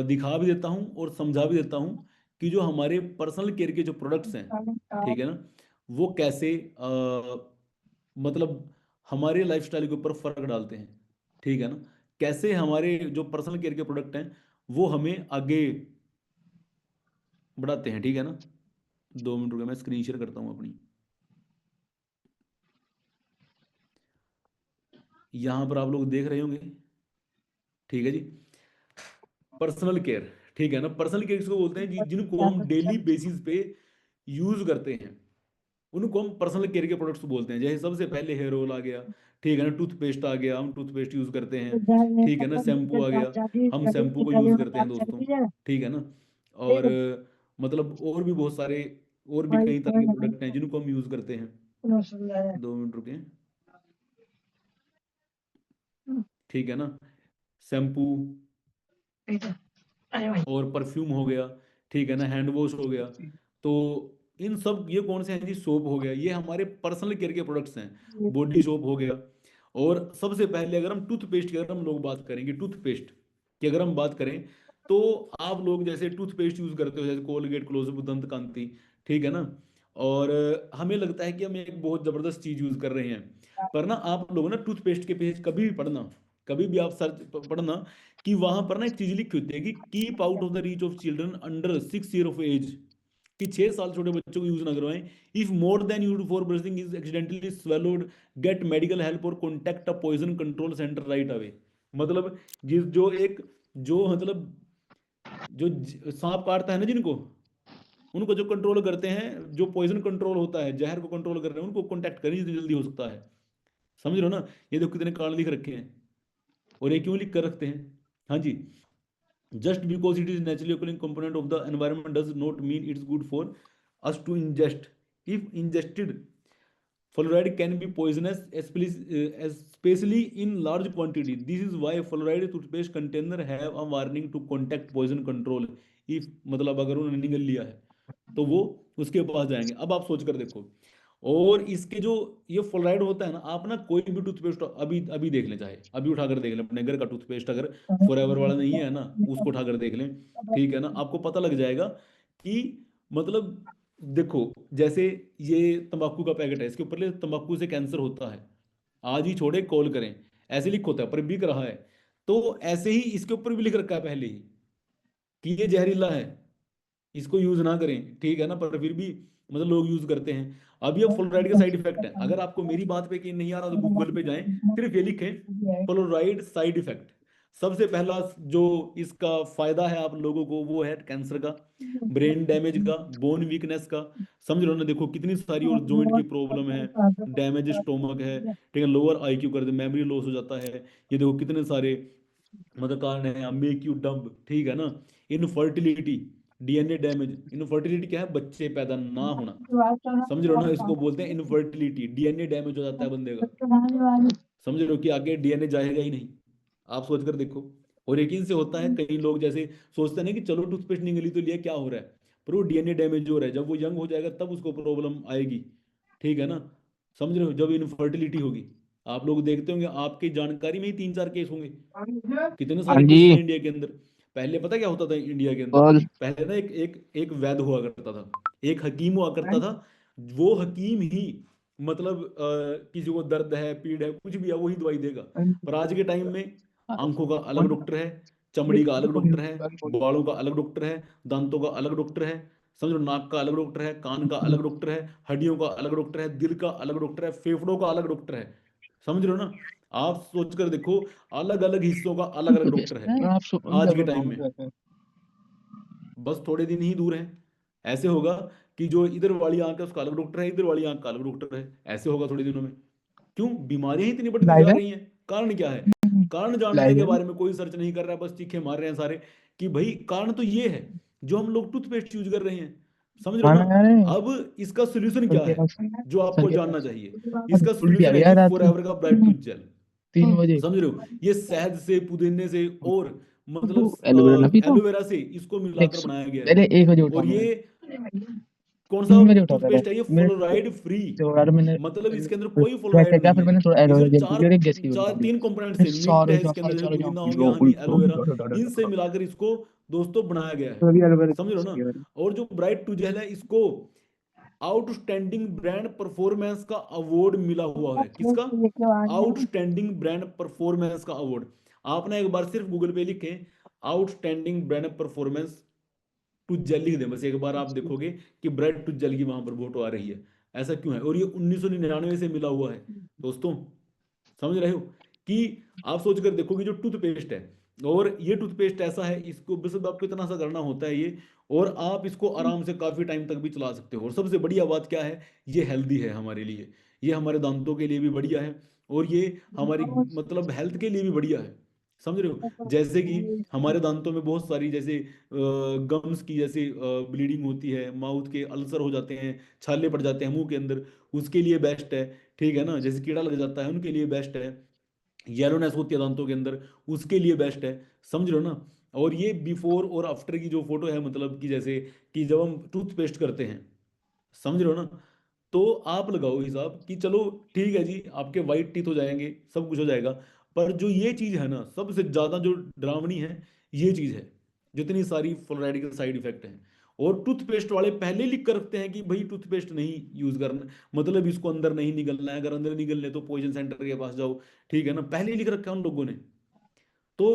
A: दिखा भी देता हूँ और समझा भी देता हूँ कि जो हमारे पर्सनल केयर के जो प्रोडक्ट्स हैं, ठीक है ना, वो कैसे मतलब हमारे लाइफस्टाइल के ऊपर फर्क डालते हैं। ठीक है ना। कैसे हमारे जो पर्सनल केयर के प्रोडक्ट हैं वो हमें आगे बढ़ाते हैं। ठीक है ना। 2 मिनट रुके, मैं स्क्रीन शेयर करता हूँ अपनी। यहाँ पर आप लोग देख रहे होंगे। ठीक है जी। पर्सनल केयर, ठीक है ना। पर्सनल केयर किसको बोलते हैं जी, जिनको हम डेली बेसिस पे यूज करते हैं, उनको हम पर्सनल केयर के प्रोडक्ट्स बोलते हैं। जैसे सबसे पहले हेयर ऑयल आ गया, ठीक है ना, टूथपेस्ट आ गया, हम टूथपेस्ट यूज करते हैं। ठीक है ना। शैम्पू आ गया, हम शैम्पू को यूज करते हैं दोस्तों। ठीक है ना। और मतलब और भी बहुत सारे और भी कई तरह के प्रोडक्ट हैं जिनको हम यूज करते हैं। 2 मिनट रुके। ठीक है ना। शैम्पू और परफ्यूम हो गया। ठीक है ना। हैंड वॉश हो गया। तो इन सब, ये कौन से हैं जी, सोप हो गया, ये हमारे पर्सनल केयर के प्रोडक्ट्स हैं। बॉडी सोप हो गया। और सबसे पहले अगर हम टूथपेस्ट की, अगर हम लोग बात करेंगे टूथपेस्ट की, अगर हम बात करें तो आप लोग जैसे टूथपेस्ट यूज करते हो, जैसे कोलगेट, क्लोजअप, दंत कांति। ठीक है ना। और हमें लगता है कि हम एक बहुत जबरदस्त चीज यूज कर रहे हैं। पर ना आप लोग ना टूथपेस्ट के पेज कभी भी पढ़ना, कभी भी आप सर्च पढ़ना कि वहां पर ना एक चीज लिखी होती है कि keep out of the reach of children under 6 year of age, कि 6 साल छोटे बच्चों को यूज ना करवाएं। If more than use for brushing is accidentally swallowed, get medical help और contact a poison control centre right away. मतलब जिस जो एक जो मतलब जो सांप काटता है ना जिनको, उनको जो कंट्रोल करते हैं, जो पॉइजन कंट्रोल होता है, जहर को कंट्रोल कर रहे हैं, उनको कॉन्टैक्ट करें जितनी जल्दी हो सकता है। समझ रहे हो ना? ये देखो कितने कारण लिख रखे हैं, और ये क्यों लिख कर रखते हैं? हाँ जी, just because it is naturally occurring component of the environment does not mean it's good for us to ingest. If ingested, fluoride can be poisonous, especially in large quantity. This is why fluoride toothpaste container have a warning to contact poison control. If मतलब अगर उन्होंने निगल लिया है तो वो उसके पास जाएंगे। अब आप सोच कर देखो, और इसके जो ये फ्लोराइड होता है ना, आप ना कोई भी टूथपेस्ट अभी अभी देख लें, चाहे अभी उठाकर देख लें अपने घर का टूथपेस्ट, अगर फॉरएवर वाला नहीं है ना, उसको उठाकर देख लें, ठीक है ना, आपको पता लग जाएगा कि मतलब देखो, जैसे ये तंबाकू का पैकेट है, इसके ऊपर ले तंबाकू से कैंसर होता है, आज ही छोड़े कॉल करें, ऐसे लिख होता है, पर बिक रहा है। तो ऐसे ही इसके ऊपर भी लिख रखा है पहले ही कि ये जहरीला है, इसको यूज ना करें, ठीक है ना, पर फिर भी मतलब लोग यूज करते हैं। अब ये फ्लोराइड के साइड इफेक्ट है, अगर आपको मेरी बात पे यकीन नहीं आ रहा तो गूगल पे जाएं, सिर्फ ये लिखें फ्लोराइड साइड इफेक्ट। सबसे पहला जो इसका फायदा है आप लोगों को, वो है कैंसर का, ब्रेन डैमेज का, बोन वीकनेस का। समझ लो ना, देखो कितनी सारी और जॉइंट की प्रॉब्लम है, डैमेज स्टोमक है, ठीक है, लोअर आईक्यू कर दे, मेमोरी लॉस हो जाता है, ये देखो कितने सारे मतलब कारण है, मेक यू डम्ब, ठीक है ना, इनफर्टिलिटी, डीएनए डैमेज। इनफर्टिलिटी क्या है? बच्चे पैदा ना होना। समझ रहे हो ना, इसको बोलते हैं इनफर्टिलिटी, डीएनए डैमेज हो जाता है बंदे का। समझ रहे हो कि आगे डीएनए जाएगा ही नहीं, आप सोच कर देखो। और यकीन से होता है, कई लोग जैसे सोचते हैं कि चलो टूथपेस्ट नहीं गली तो लिया क्या हो रहा है, पर वो डीएनए डैमेज हो रहा है, जब वो यंग हो जाएगा तब उसको प्रॉब्लम आएगी, ठीक है ना। समझ रहे हो, जब इनफर्टिलिटी होगी, आप लोग देखते होंगे आपकी जानकारी में ही 3-4 केस होंगे, कितने
E: हाँ
A: सारे
E: जी।
A: केसेस हैं इंडिया के अंदर। पहले पता क्या होता था इंडिया के अंदर?
E: बोल।
A: पहले ना एक एक एक वैद्य हुआ करता था, एक हकीम हुआ करता था, वो हकीम ही मतलब किसी को दर्द है, पीड़ है, कुछ भी है, वही दवाई देगा। पर आज के टाइम में आंखों का अलग डॉक्टर है, चमड़ी का अलग डॉक्टर है, बालों का अलग डॉक्टर है, दांतों का अलग डॉक्टर है, समझो, नाक का अलग डॉक्टर है, कान का अलग डॉक्टर है, हड्डियों का अलग डॉक्टर है, दिल का अलग डॉक्टर है, फेफड़ों का अलग डॉक्टर है। समझ रहे हो ना? आप सोच कर देखो, अलग अलग हिस्सों का अलग अलग डॉक्टर है आज के टाइम में। बस थोड़े दिन ही दूर हैं, ऐसे होगा कि जो इधर वाली आंख है उसका अलग डॉक्टर है, इधर वाली आंख का अलग डॉक्टर है, ऐसे होगा थोड़े दिनों में। क्यों? बीमारियां ही इतनी बढ़ती जा रही हैं। कारण क्या है? कारण जानने के बारे में कोई सर्च नहीं कर रहा है, बस चीखे मार रहे हैं सारे कि भाई कारण तो ये है जो हम लोग टूथपेस्ट यूज कर रहे हैं। समझ रहे हो ना? अब इसका सोल्यूशन क्या है जो आपको जानना चाहिए? इसका सोल्यूशन है जी फॉरएवर का ब्राइट टूथ जेल।
E: 3 बजे
A: समझ रहे हो? ये शहद से, पुदीने से और
E: एलोवेरा ना
A: मतलब
E: पीता हूँ।
A: एलोवेरा से इसको
E: देख
A: मिलाकर बनाया गया
E: पहले
A: है।
E: 1 बजे उठा
A: और
E: मैं,
A: ये कौन सा
E: 3 बजे उठा पहले
A: टूथपेस्ट है? ये
E: मेरे
A: फ्लोराइड फ्री,
E: तो यार मैंने
A: मतलब इसके अंदर कोई
E: कैसे
A: फ्लोराइड
E: क्या,
A: नहीं
E: फिर
A: है।
E: मैंने थोड़ा
A: इसमें
E: एलोवेरा जेल
A: चार
E: पी और एक गैस की गोली
A: चार
E: खा ली।
A: 3 कंपोनेंट्स
E: फिर
A: है, मिंट
E: सारे
A: है
E: जो
A: इसके अंदर,
E: सारे
A: जैसे
E: सारे जो
A: पुदीना हो गया, हनी, एलोवेरा, इनसे मिलाकर इसको दोस्तों बनाया गया है।
E: तो अभी एलोवेरा
A: समझ रहे हो ना? और जो ब्राइट टू जेल है, इसको आउटस्टैंडिंग ब्रांड परफॉर्मेंस का अवार्ड मिला हुआ है। किसका? आउटस्टैंडिंग ब्रांड परफॉर्मेंस का अवार्ड। आपने एक बार सिर्फ गूगल पे लिखें आउटस्टैंडिंग ब्रांड परफॉर्मेंस टू जेल लिख दें, बस एक बार आप देखोगे कि ब्रेड टू जेल की वहां पर फोटो आ रही है। ऐसा क्यों है? और ये 1999 से मिला हुआ है दोस्तों। समझ रहे हो कि आप सोच कर देखो कि जो टूथपेस्ट है, और ये टूथपेस्ट ऐसा है, इसको बस आपको इतना सा करना होता है ये, और आप इसको आराम से काफी टाइम तक भी चला सकते हो। और सबसे बढ़िया बात क्या है? ये हेल्दी है हमारे लिए, ये हमारे दांतों के लिए भी बढ़िया है, और ये हमारी मतलब हेल्थ के लिए भी बढ़िया है। समझ रहे हो? जैसे कि हमारे दांतों में बहुत सारी जैसे गम्स की जैसे ब्लीडिंग होती है, माउथ के अल्सर हो जाते हैं, छाले पड़ जाते हैं मुंह के अंदर, उसके लिए बेस्ट है, ठीक है ना। जैसे कीड़ा लग जाता है उनके लिए बेस्ट है, येलोनेस होती है दांतों के अंदर, उसके लिए बेस्ट है। समझ रहे हो ना? और ये बिफोर और आफ्टर की जो फोटो है, मतलब कि जैसे कि जब हम टूथपेस्ट करते हैं, समझ रहे हो ना, तो आप लगाओ हिसाब कि चलो ठीक है जी, आपके वाइट टीथ हो जाएंगे, सब कुछ हो जाएगा, पर जो ये चीज है ना, सबसे ज्यादा जो डरावनी है, ये चीज है, जितनी सारी फ्लोराइड के साइड इफेक्ट हैं। और टूथपेस्ट वाले पहले लिख कर रखते हैं कि भाई टूथपेस्ट नहीं यूज करना, मतलब इसको अंदर नहीं निगलना है, अगर अंदर निगलने तो पॉइजन सेंटर के पास जाओ, ठीक है ना, पहले ही लिख रखा है उन लोगों ने। तो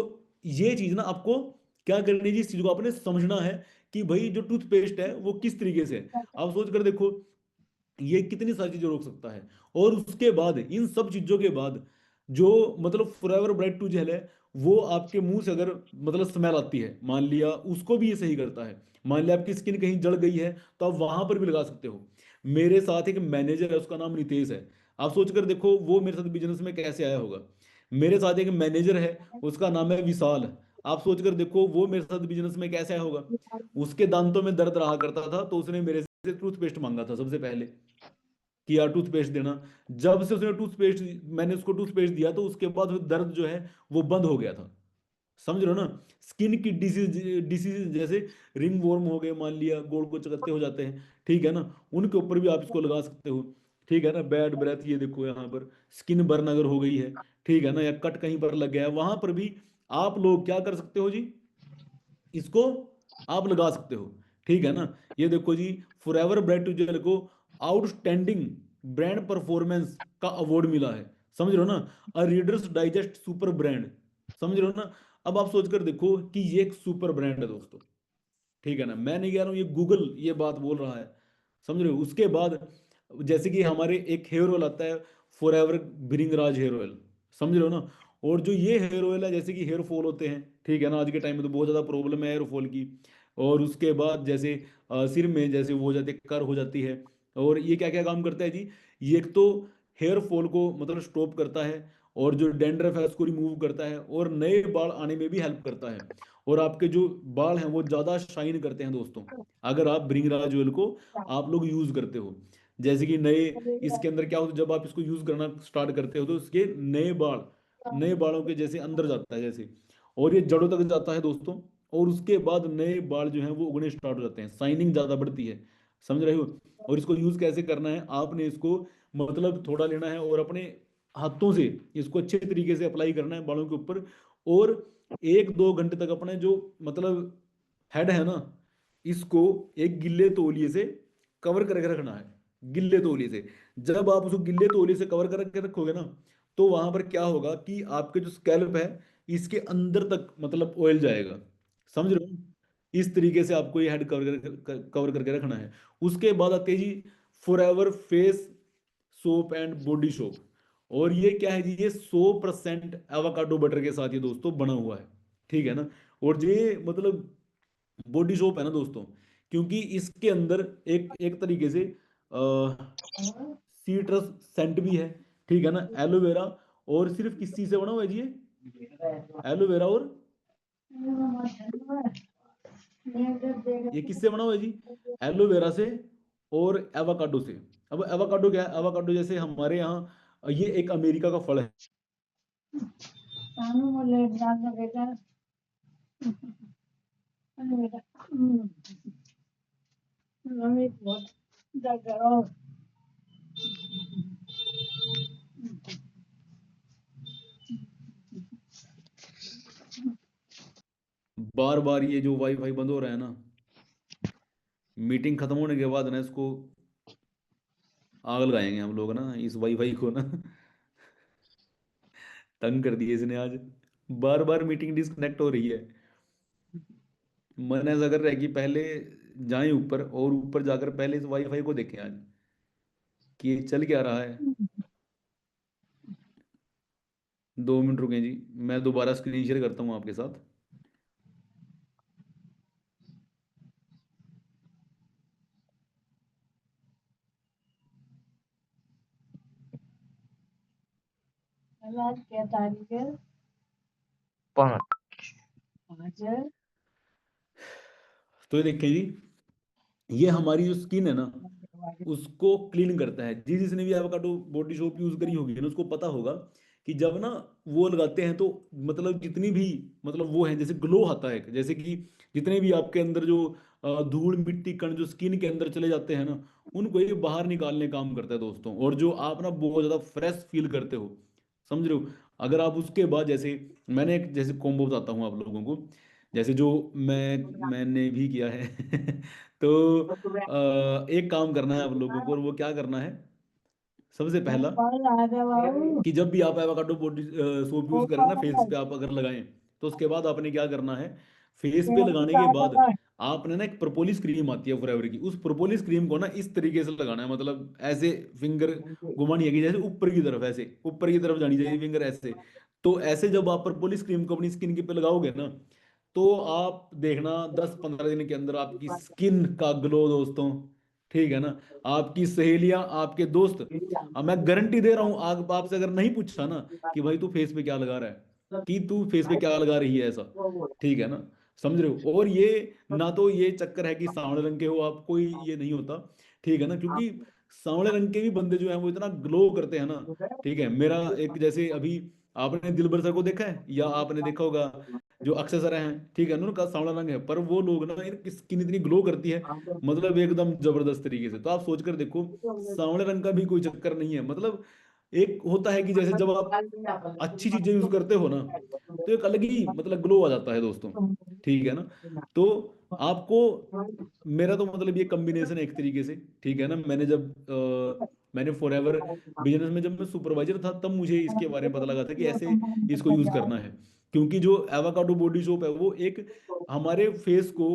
A: ये चीज ना आपको क्या करनी है, इस चीज को आपने समझना है कि भाई जो टूथपेस्ट है वो किस तरीके से है। आप सोच कर देखो, ये कितनी सारी चीजें रोक सकता है। और उसके बाद इन सब चीजों के बाद जो मतलब फॉरएवर ब्राइट टू जेल है, वो आपके मुंह से अगर मतलब स्मेल आती है, मान लिया, उसको भी ये सही करता है। मान लिया आपकी स्किन कहीं जल गई है तो आप वहां पर भी लगा सकते हो। मेरे साथ एक मैनेजर है, उसका नाम नितेश है। आप सोच कर देखो वो मेरे साथ बिजनेस में कैसे आया होगा। मेरे साथ एक मैनेजर है, उसका नाम है विशाल। आप सोच कर देखो वो मेरे साथ बिजनेस में कैसे आया होगा। उसके दांतों में दर्द रहा करता था तो उसने मेरे से टूथपेस्ट मांगा था सबसे पहले, कि यार टूथपेस्ट देना। जब से उसने टूथपेस्ट, मैंने उसको टूथपेस्ट दिया तो उसके बाद वो दर्द जो है वो बंद हो गया था। समझ रहे हो ना। स्किन की डिसीज डिसीज जैसे रिंग वर्म हो गए, मान लिया गोल को चकत्ते हो जाते हैं, ठीक है ना, उनके ऊपर भी आप इसको लगा सकते हो। ठीक है ना। बैड ब्रेथ, ये देखो यहाँ पर स्किन बर्न अगर हो गई है, ठीक है ना, या कट कहीं पर लग गया है, वहां पर भी आप लोग क्या कर सकते हो जी, इसको आप लगा सकते हो। ठीक है ना। ये देखो जी, फॉरएवर ब्राइट जेल को आउटस्टैंडिंग ब्रांड परफॉर्मेंस का अवार्ड मिला है। समझ रहे हो ना। अ रीडर्स डाइजेस्ट सुपर ब्रांड। समझ रहे हो ना। अब आप सोचकर देखो कि ये एक सुपर ब्रांड है दोस्तों। ठीक है ना, मैं नहीं कह रहा हूं, ये गूगल ये बात बोल रहा है। समझ रहे हो। उसके बाद जैसे कि हमारे एक हेयर ऑयल आता है, फॉरएवर भृंगराज हेयर ऑयल। समझ रहे हो ना। और जो ये हेयर ऑयल है, जैसे कि हेयर फॉल होते हैं, ठीक है ना, आज के टाइम में तो बहुत ज़्यादा प्रॉब्लम है हेयर फॉल की। और उसके बाद जैसे सिर में जैसे वो हो जाते कर हो जाती है। और ये क्या क्या काम करता है जी, ये एक तो हेयर फॉल को मतलब स्टॉप करता है, और जो डेंड्रफ है उसको रिमूव करता है, और नए बाल आने में भी हेल्प करता है। और आपके जो बाल हैं वो ज़्यादा शाइन करते हैं दोस्तों, अगर आप भृंगराज ऑयल को आप लोग यूज़ करते हो। जैसे कि नए, इसके अंदर क्या होता है, जब आप इसको यूज़ करना स्टार्ट करते हो तो इसके नए बाल, नए बालों के जैसे अंदर जाता है जैसे, और ये जड़ों तक जाता है दोस्तों। और उसके बाद नए बाल जो हैं वो उगने स्टार्ट हो जाते हैं, शाइनिंग ज़्यादा बढ़ती है। समझ रहे हो। और इसको यूज़ कैसे करना है, आपने इसको मतलब थोड़ा लेना है और अपने हाथों से इसको अच्छे तरीके से अप्लाई करना है बालों के ऊपर। और 1-2 घंटे तक अपने जो मतलब हेड है ना, इसको एक गिल्ले तौलिए से कवर करके रखना है, गिल्ले तौलिए से। जब आप उसको गिल्ले तौलिए से कवर करके रखोगे ना, तो वहां पर क्या होगा कि आपके जो स्कैल्प है इसके अंदर तक मतलब ऑयल जाएगा। समझ रहे हो। इस तरीके से आपको ये हेड कवर करके रखना है। उसके बाद आते हैं जी Forever face soap and body soap. और ये क्या है जी, ये 100% एवोकाडो बटर के साथ ये दोस्तों बना हुआ है। ठीक है ना। और ये मतलब बॉडी सोप है ना दोस्तों, क्योंकि इसके अंदर एक एक तरीके से सीट्रस सेंट भी है। ठीक है ना। एलोवेरा, और सिर्फ किस चीज से बना हुआ है जी ये, एलोवेरा और ये किससे बना हुआ है जी, एलोवेरा से और एवोकाडो से। अब एवोकाडो क्या है, एवोकाडो जैसे हमारे यहाँ ये एक अमेरिका का फल है।
C: सानू बोले जाना बेटा, अरे बेटा, मम्मी बहुत दर्द करो।
A: बार बार ये जो वाईफाई बंद हो रहा है ना, मीटिंग खत्म होने के बाद ना इसको आग लगाएंगे हम लोग ना, इस वाईफाई को ना। तंग कर दिए इसने आज, बार बार मीटिंग डिस्कनेक्ट हो रही है। मन ऐसा कर रहा है कि पहले जाएं ऊपर, और ऊपर जाकर पहले इस वाईफाई को देखें आज कि ये चल क्या रहा है। 2 मिनट रुकें जी, मैं दोबारा स्क्रीन शेयर करता हूँ आपके साथ।
C: आज क्या तारीख है?
E: 5।
C: 5 है।
A: तो ये देखें जी, ये हमारी जो स्किन है ना उसको क्लीन करता है जी। जिसने भी एवोकाडो बॉडी सोप यूज करी होगी ना उसको पता होगा कि जब ना वो लगाते हैं तो मतलब जितनी भी मतलब वो है जैसे ग्लो आता है, जैसे कि जितने भी आपके अंदर जो धूल मिट्टी कण जो स्किन के अंदर चले जाते हैं ना, उनको ये बाहर निकालने का काम करता है दोस्तों। और जो आप ना बहुत ज्यादा फ्रेश फील करते हो, समझ रहे हो। अगर आप उसके बाद जैसे मैंने एक जैसे कॉम्बो बताता हूँ आप लोगों को, जैसे जो मैंने भी किया है। तो एक काम करना है आप लोगों को, और वो क्या करना है, सबसे पहला
C: कॉल आ गया बाबू।
A: कि जब भी आप एवोकाडो बॉडी सोप यूज करें ना फेस पे आप अगर लगाएं, तो उसके बाद आपने क्या करना है, फेस पे लगाने के बाद आपने ना एक प्रोपोलिस क्रीम आती है फॉरएवर की, उस प्रोपोलिस क्रीम को ना इस तरीके से लगाना है, मतलब ऐसे फिंगर घुमानी है कि जैसे ऊपर की तरफ, ऐसे ऊपर की तरफ जानी चाहिए फिंगर ऐसे। तो ऐसे जब आप परपोलिस क्रीम को अपनी स्किन के पे लगाओगे ना, तो आप देखना 10-15 दिन के अंदर आपकी स्किन का ग्लो दोस्तों, ठीक है ना। आपकी सहेलियां, आपके दोस्त, अब मैं गारंटी दे रहा हूं, आप आपसे अगर नहीं पूछा ना कि भाई तू फेस पे क्या लगा रहा है, कि तू फेस पे क्या लगा रही है ऐसा, ठीक है ना, समझ रहे हो। और ये ना तो ये चक्कर है कि सांवले रंग के हो आप, कोई ये नहीं होता, ठीक है ना, क्योंकि सांवले रंग के भी बंदे जो है वो इतना ग्लो करते हैं ना, ठीक है। मेरा एक, जैसे अभी आपने दिलबर सर को देखा है, या आपने देखा होगा जो अक्षय सर हैं, ठीक है ना, उनका सांवला रंग है, पर वो लोग ना, इनकी स्किन इतनी ग्लो करती है, मतलब एकदम जबरदस्त तरीके से। तो आप सोच कर देखो, सांवले रंग का भी कोई चक्कर नहीं है। मतलब एक होता है कि जैसे जब आप अच्छी चीजें यूज करते हो ना, तो एक अलग ही मतलब ग्लो आ जाता है दोस्तों, ठीक है ना। तो आपको, मेरा तो मतलब ये कॉम्बिनेशन है एक तरीके से, ठीक है ना। मैंने जब मैंने फॉरएवर बिजनेस में जब मैं सुपरवाइजर था, तब मुझे इसके बारे में पता लगा था कि ऐसे इसको यूज करना है। क्योंकि जो एवाकाडो बॉडी सोप है वो एक हमारे फेस को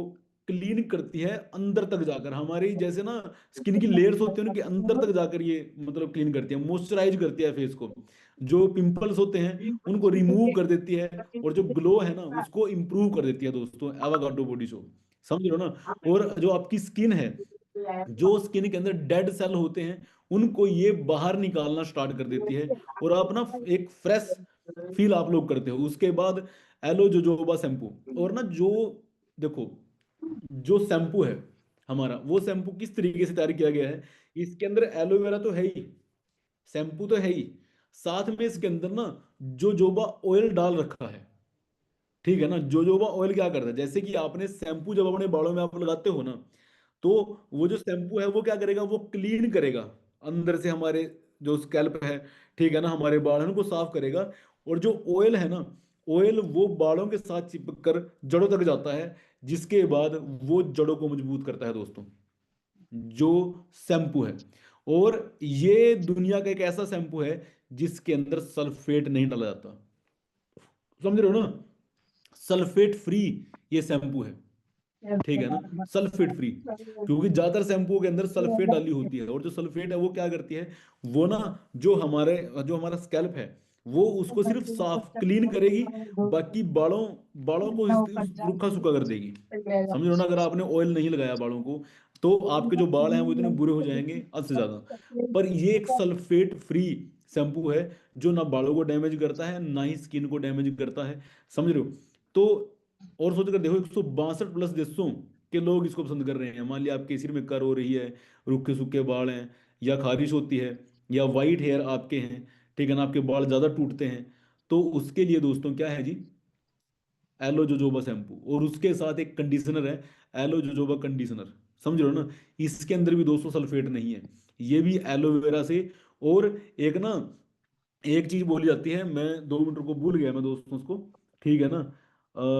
A: क्लीन करती है अंदर तक जाकर, हमारी जैसे ना स्किन की लेयर्स होती है उनके अंदर तक जाकर ये मतलब क्लीन करती है, मॉइस्चराइज करती है फेस को। जो पिंपल्स होते हैं उनको रिमूव कर देती है, और जो ग्लो है ना उसको इम्प्रूव कर देती है दोस्तों एवाकाडो बॉडी सोप, समझ लो ना। और जो आपकी स्किन है, जो स्किन के अंदर डेड सेल होते हैं, उनको ये बाहर निकालना स्टार्ट कर देती है, और आप ना एक फ्रेश फील आप लोग करते हो। उसके बाद एलो जोजोबा शैम्पू, और ना जो देखो, जो शैम्पू है हमारा, वो शैम्पू किस तरीके से तैयार किया गया है, इसके अंदर एलोवेरा तो है ही, शैम्पू तो है ही, साथ में इसके अंदर ना जोजोबा ऑयल डाल रखा है, ठीक है ना। जोजोबा ऑयल क्या करता है, जैसे कि आपने शैम्पू जब अपने बालों में आप लगाते हो ना, तो वो जो शैम्पू है वो क्या करेगा, वो क्लीन करेगा अंदर से हमारे जो स्कैल्प है, ठीक है ना, हमारे बाल हैं उनको साफ करेगा। और जो ऑयल है ना, ऑयल वो बालों के साथ चिपक कर जड़ों तक जाता है, जिसके बाद वो जड़ों को मजबूत करता है दोस्तों, जो शैम्पू है। और ये दुनिया का एक ऐसा शैम्पू है जिसके अंदर सल्फेट नहीं डाला जाता, समझ रहे हो ना, सल्फेट फ्री ये शैम्पू है, ठीक है ना, सल्फेट फ्री। क्योंकि ज्यादातर शैम्पू के अंदर सल्फेट डाली होती है, और जो सल्फेट है वो क्या करती है, वो ना जो हमारा स्कैल्प है, वो उसको सिर्फ साफ क्लीन करेगी, बाकी बालों बालों को रूखा सूखा कर देगी, समझ लो ना। अगर आपने ऑयल नहीं लगाया बालों को, तो आपके जो बाल हैं वो इतने बुरे हो जाएंगे हद से ज्यादा। पर ये एक सल्फेट फ्री शैम्पू है, जो ना बालों को डैमेज करता है, ना ही स्किन को डैमेज करता है, समझ रहे हो। तो और सोच कर देखो, 162+ देशों के लोग इसको पसंद कर रहे हैं। मान लिया आपके सिर में कर हो रही है, रूखे सूखे बाल हैं, या खारिश होती है, या वाइट हेयर आपके हैं, ठीक है ना, आपके बाल ज्यादा टूटते हैं, तो उसके लिए दोस्तों क्या है जी, एलो जोजोबा शैम्पू, और उसके साथ एक कंडीशनर है, एलो जोजोबा कंडीशनर, समझ रहे हो ना। इसके अंदर भी दोस्तों सल्फेट नहीं है, ये भी एलोवेरा से। और एक ना, एक चीज बोली जाती है, मैं 2 मिनट को भूल गया मैं दोस्तों उसको, ठीक है ना।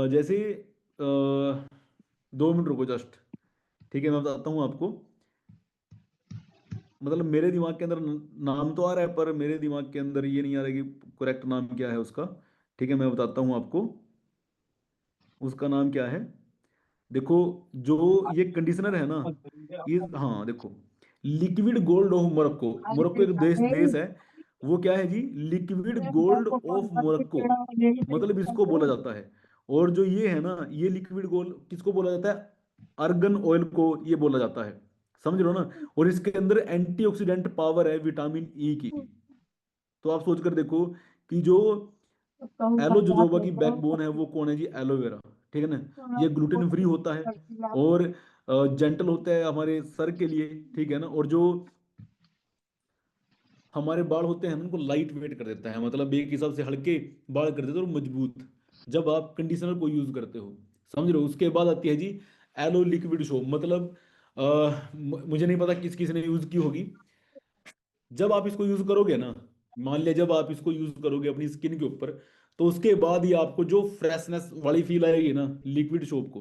A: जैसे 2 मिनट रुको जस्ट, ठीक है, मैं बताता हूँ आपको। मतलब मेरे दिमाग के अंदर नाम तो आ रहा है, पर मेरे दिमाग के अंदर ये नहीं आ रहा कि करेक्ट नाम क्या है उसका, ठीक है, मैं बताता हूँ आपको उसका नाम क्या है। देखो, जो ये कंडीशनर है ना, ये, हाँ देखो, liquid gold of Morocco, Morocco एक देश देश है, वो क्या है जी, लिक्विड गोल्ड ऑफ मोरक्को, मतलब इसको बोला जाता है। और जो ये है ना, ये लिक्विड गोल्ड किसको बोला जाता है, अर्गन ऑयल को ये बोला जाता है, समझ रहे हो ना। और इसके अंदर एंटीऑक्सीडेंट पावर है विटामिन ई की। तो आप सोच कर देखो कि जो एलो जोजोबा की बैकबोन है वो कौन है जी, एलोवेरा, ठीक है ना। ये ग्लूटेन फ्री होता है, और जेंटल होता है हमारे सर के लिए, ठीक है ना। और जो हमारे बाल होते हैं उनको लाइट वेट कर देता है, मतलब एक हिसाब से हल्के बाल कर देता है और मजबूत, जब आप कंडीशनर को यूज करते हो, समझ रहे हो। उसके बाद आती है जी एलो लिक्विड शो, मतलब मुझे नहीं पता किस किस ने यूज की होगी। जब आप इसको यूज करोगे ना, मान लिया जब आप इसको यूज करोगे अपनी स्किन के ऊपर, तो उसके बाद ही आपको जो फ्रेशनेस वाली फील आएगी ना लिक्विड सोप को,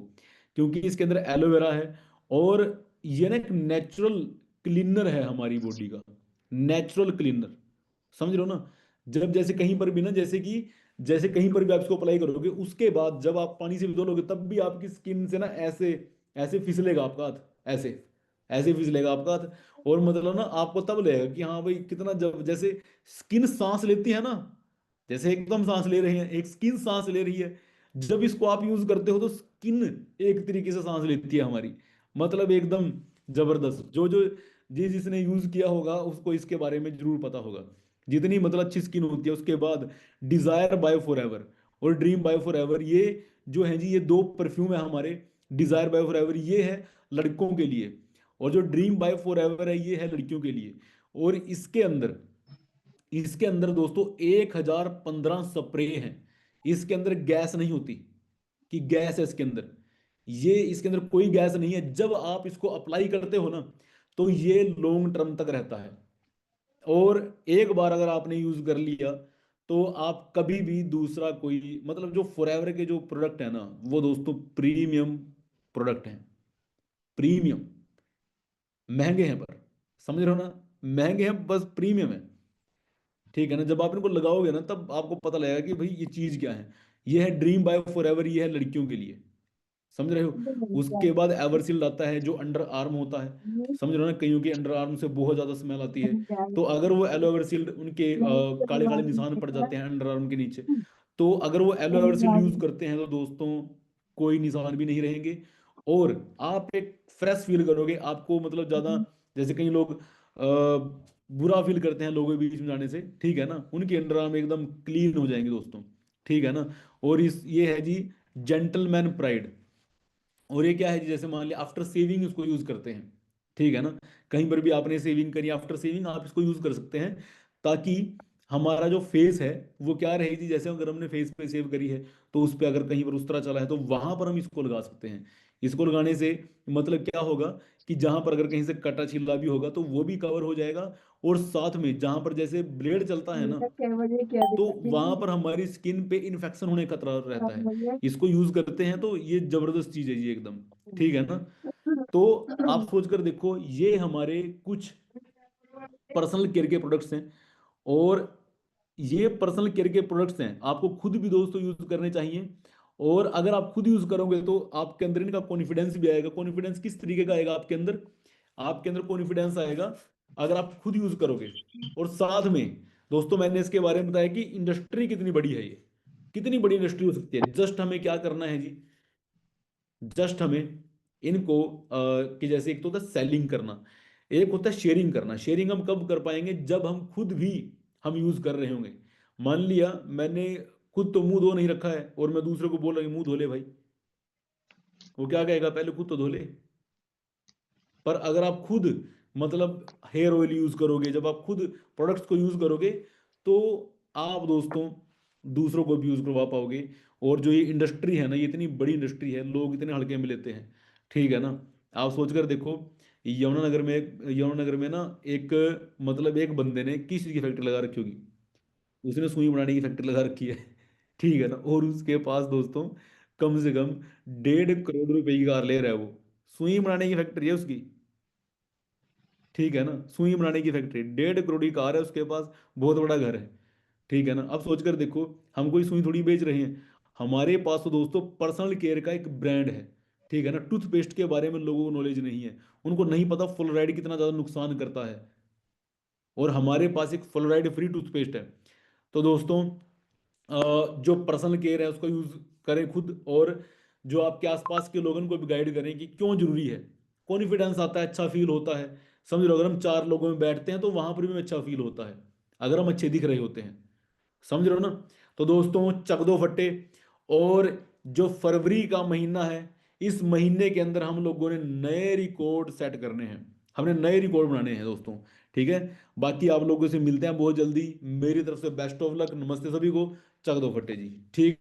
A: क्योंकि इसके अंदर एलोवेरा है, और ये ना एक नेचुरल क्लीनर है हमारी बॉडी का, नेचुरल क्लीनर, समझ रहे हो ना। जब जैसे कहीं पर भी ना, जैसे कहीं पर भी आप इसको अप्लाई करोगे, उसके बाद जब आप पानी से धोलोगे, तब भी आपकी स्किन से ना ऐसे ऐसे फिसलेगा आपका हाथ, ऐसे ऐसे फिसलेगा आपका हाथ। और मतलब ना आपको तब लगेगा कि हाँ भाई कितना, जब जैसे स्किन सांस लेती है ना, जैसे एकदम सांस ले रहे हैं, एक स्किन सांस ले रही है। जब इसको आप यूज करते हो तो स्किन एक तरीके से सांस लेती है हमारी, मतलब एकदम जबरदस्त। जो जो जिसने यूज किया होगा उसको इसके बारे में जरूर पता होगा, जितनी मतलब अच्छी स्किन होती है। उसके बाद डिजायर बायो फॉर एवर और ड्रीम बायो फॉर एवर, ये जो है जी, ये दो परफ्यूम है हमारे। डिजायर बायो फॉर एवर ये है लड़कों के लिए, और जो ड्रीम बायो फॉर एवर है ये है लड़कियों के लिए। और इसके अंदर दोस्तों 1015 स्प्रे हैं। इसके अंदर गैस नहीं होती कि गैस है इसके अंदर, ये इसके अंदर कोई गैस नहीं है। जब आप इसको अप्लाई करते हो ना तो ये लॉन्ग टर्म तक रहता है। और एक बार अगर आपने यूज कर लिया तो आप कभी भी दूसरा कोई, मतलब जो फॉरएवर के जो प्रोडक्ट है ना वो दोस्तों प्रीमियम प्रोडक्ट हैं। प्रीमियम, महंगे हैं पर, समझ रहे हो ना, महंगे हैं बस प्रीमियम है। ठीक है ना, जब आप इनको लगाओगे ना तब आपको पता लगेगा कि भाई ये चीज क्या है। ये है ड्रीम बायो फॉरएवर, ये है लड़कियों के लिए, समझ रहे हो। उसके बाद एवरसील्ड आता है जो अंडर आर्म होता है, समझ रहे हो ना, कईयों के अंडर आर्म से बहुत ज्यादा स्मेल आती है। तो अगर वो एलो एवरसील्ड, उनके काले काले निशान पड़ जाते हैं अंडर आर्म के नीचे, तो अगर वो एलो एवरसील्ड यूज करते हैं तो दोस्तों कोई निशान भी नहीं रहेंगे। और आप एक फ्रेश फील करोगे, आपको मतलब ज्यादा, जैसे कई लोग बुरा फील करते हैं लोगों के बीच में जाने से, ठीक है ना, उनके अंडर आर्म एकदम क्लीन हो जाएंगे दोस्तों, ठीक है ना। और इस ये है जी जेंटलमैन प्राइड। और ये क्या है जी, जैसे मान लिया आफ्टर सेविंग इसको यूज करते हैं, ठीक है ना। कहीं पर भी आपने सेविंग करी, आफ्टर सेविंग आप इसको यूज कर सकते हैं, ताकि हमारा जो फेस है वो क्या रहेगी, जैसे अगर हमने फेस पे सेव करी है तो उस पे अगर कहीं पर उस तरह चला है तो वहां पर हम इसको लगा सकते हैं। इसको लगाने से मतलब क्या होगा कि जहां पर अगर कहीं से कटा छिला भी होगा तो वो भी कवर हो जाएगा। और साथ में जहां पर जैसे ब्लेड चलता है ना,
C: क्या बजे क्या
A: तो
C: दिक्कत
A: वहां
C: है?
A: पर हमारी स्किन पे इन्फेक्शन होने का खतरा रहता
C: सात
A: है।
C: बजे
A: इसको यूज करते हैं तो ये जबरदस्त चीज है जी एकदम, ठीक है ना। तो आप सोचकर देखो, ये हमारे कुछ पर्सनल केयर के प्रोडक्ट्स हैं। और ये पर्सनल केयर के प्रोडक्ट्स हैं, आपको खुद भी दोस्तों यूज करने चाहिए। और अगर आप खुद यूज करोगे तो आपके अंदर इनका कॉन्फिडेंस भी आएगा। कॉन्फिडेंस किस तरीके का आएगा आपके अंदर, आपके अंदर कॉन्फिडेंस आएगा अगर आप खुद यूज करोगे। और साथ में दोस्तों मैंने इसके बारे में बताया कि इंडस्ट्री कितनी बड़ी है, ये कितनी बड़ी इंडस्ट्री हो सकती है। जस्ट हमें क्या करना है जी, जस्ट हमें इनको कि जैसे एक तो होता है सेलिंग करना, एक होता है शेयरिंग करना। शेयरिंग हम कब कर पाएंगे, जब हम खुद भी हम यूज कर रहे होंगे। मान लिया मैंने खुद तो मुंह धो नहीं रखा है और मैं दूसरे को बोल रहा हूँ मुंह धो ले भाई, वो क्या कहेगा, पहले खुद तो धो ले। पर अगर आप खुद मतलब हेयर ऑयल यूज करोगे, जब आप खुद प्रोडक्ट्स को यूज करोगे तो आप दोस्तों दूसरों को भी यूज करवा पाओगे। और जो ये इंडस्ट्री है ना, ये इतनी बड़ी इंडस्ट्री है, लोग इतने हल्के में लेते हैं, ठीक है ना। आप सोचकर देखो, यमुनानगर में ना एक, मतलब एक बंदे ने किस चीज की फैक्ट्री लगा रखी होगी, उसने सुई बनाने की फैक्ट्री लगा रखी है ठीक है ना। और उसके पास दोस्तों कम से कम 1.5 करोड़ रुपए की कार ले रहा है वो, सुई बनाने की फैक्ट्री है उसकी, ठीक है ना। सुई बनाने की फैक्ट्री, 1.5 करोड़ की कार है उसके पास, बहुत बड़ा घर है, ठीक है ना। अब सोचकर देखो, हम कोई सुई थोड़ी बेच रहे हैं, हमारे पास तो दोस्तों पर्सनल केयर का एक ब्रांड है, ठीक है ना। टूथपेस्ट के बारे में लोगों को नॉलेज नहीं है, उनको नहीं पता फ्लोराइड कितना ज्यादा नुकसान करता है, और हमारे पास एक फ्लोराइड फ्री टूथपेस्ट है। तो दोस्तों जो पर्सनल केयर है उसको यूज करें खुद, और जो आपके आसपास के लोगों को भी गाइड करें कि क्यों जरूरी है। कॉन्फिडेंस आता है, अच्छा फील होता है, समझ लो, अगर हम 4 लोगों में बैठते हैं तो वहां पर भी अच्छा फील होता है अगर हम अच्छे दिख रहे होते हैं, समझ रहे हो ना। तो दोस्तों चक दो फट्टे। और जो फरवरी का महीना है, इस महीने के अंदर हम लोगों ने नए रिकॉर्ड सेट करने हैं, हमने नए रिकॉर्ड बनाने हैं दोस्तों, ठीक है। बाकी आप लोगों से मिलते हैं बहुत जल्दी, मेरी तरफ से बेस्ट ऑफ लक, नमस्ते सभी को, चक दो फट्टे जी, ठीक।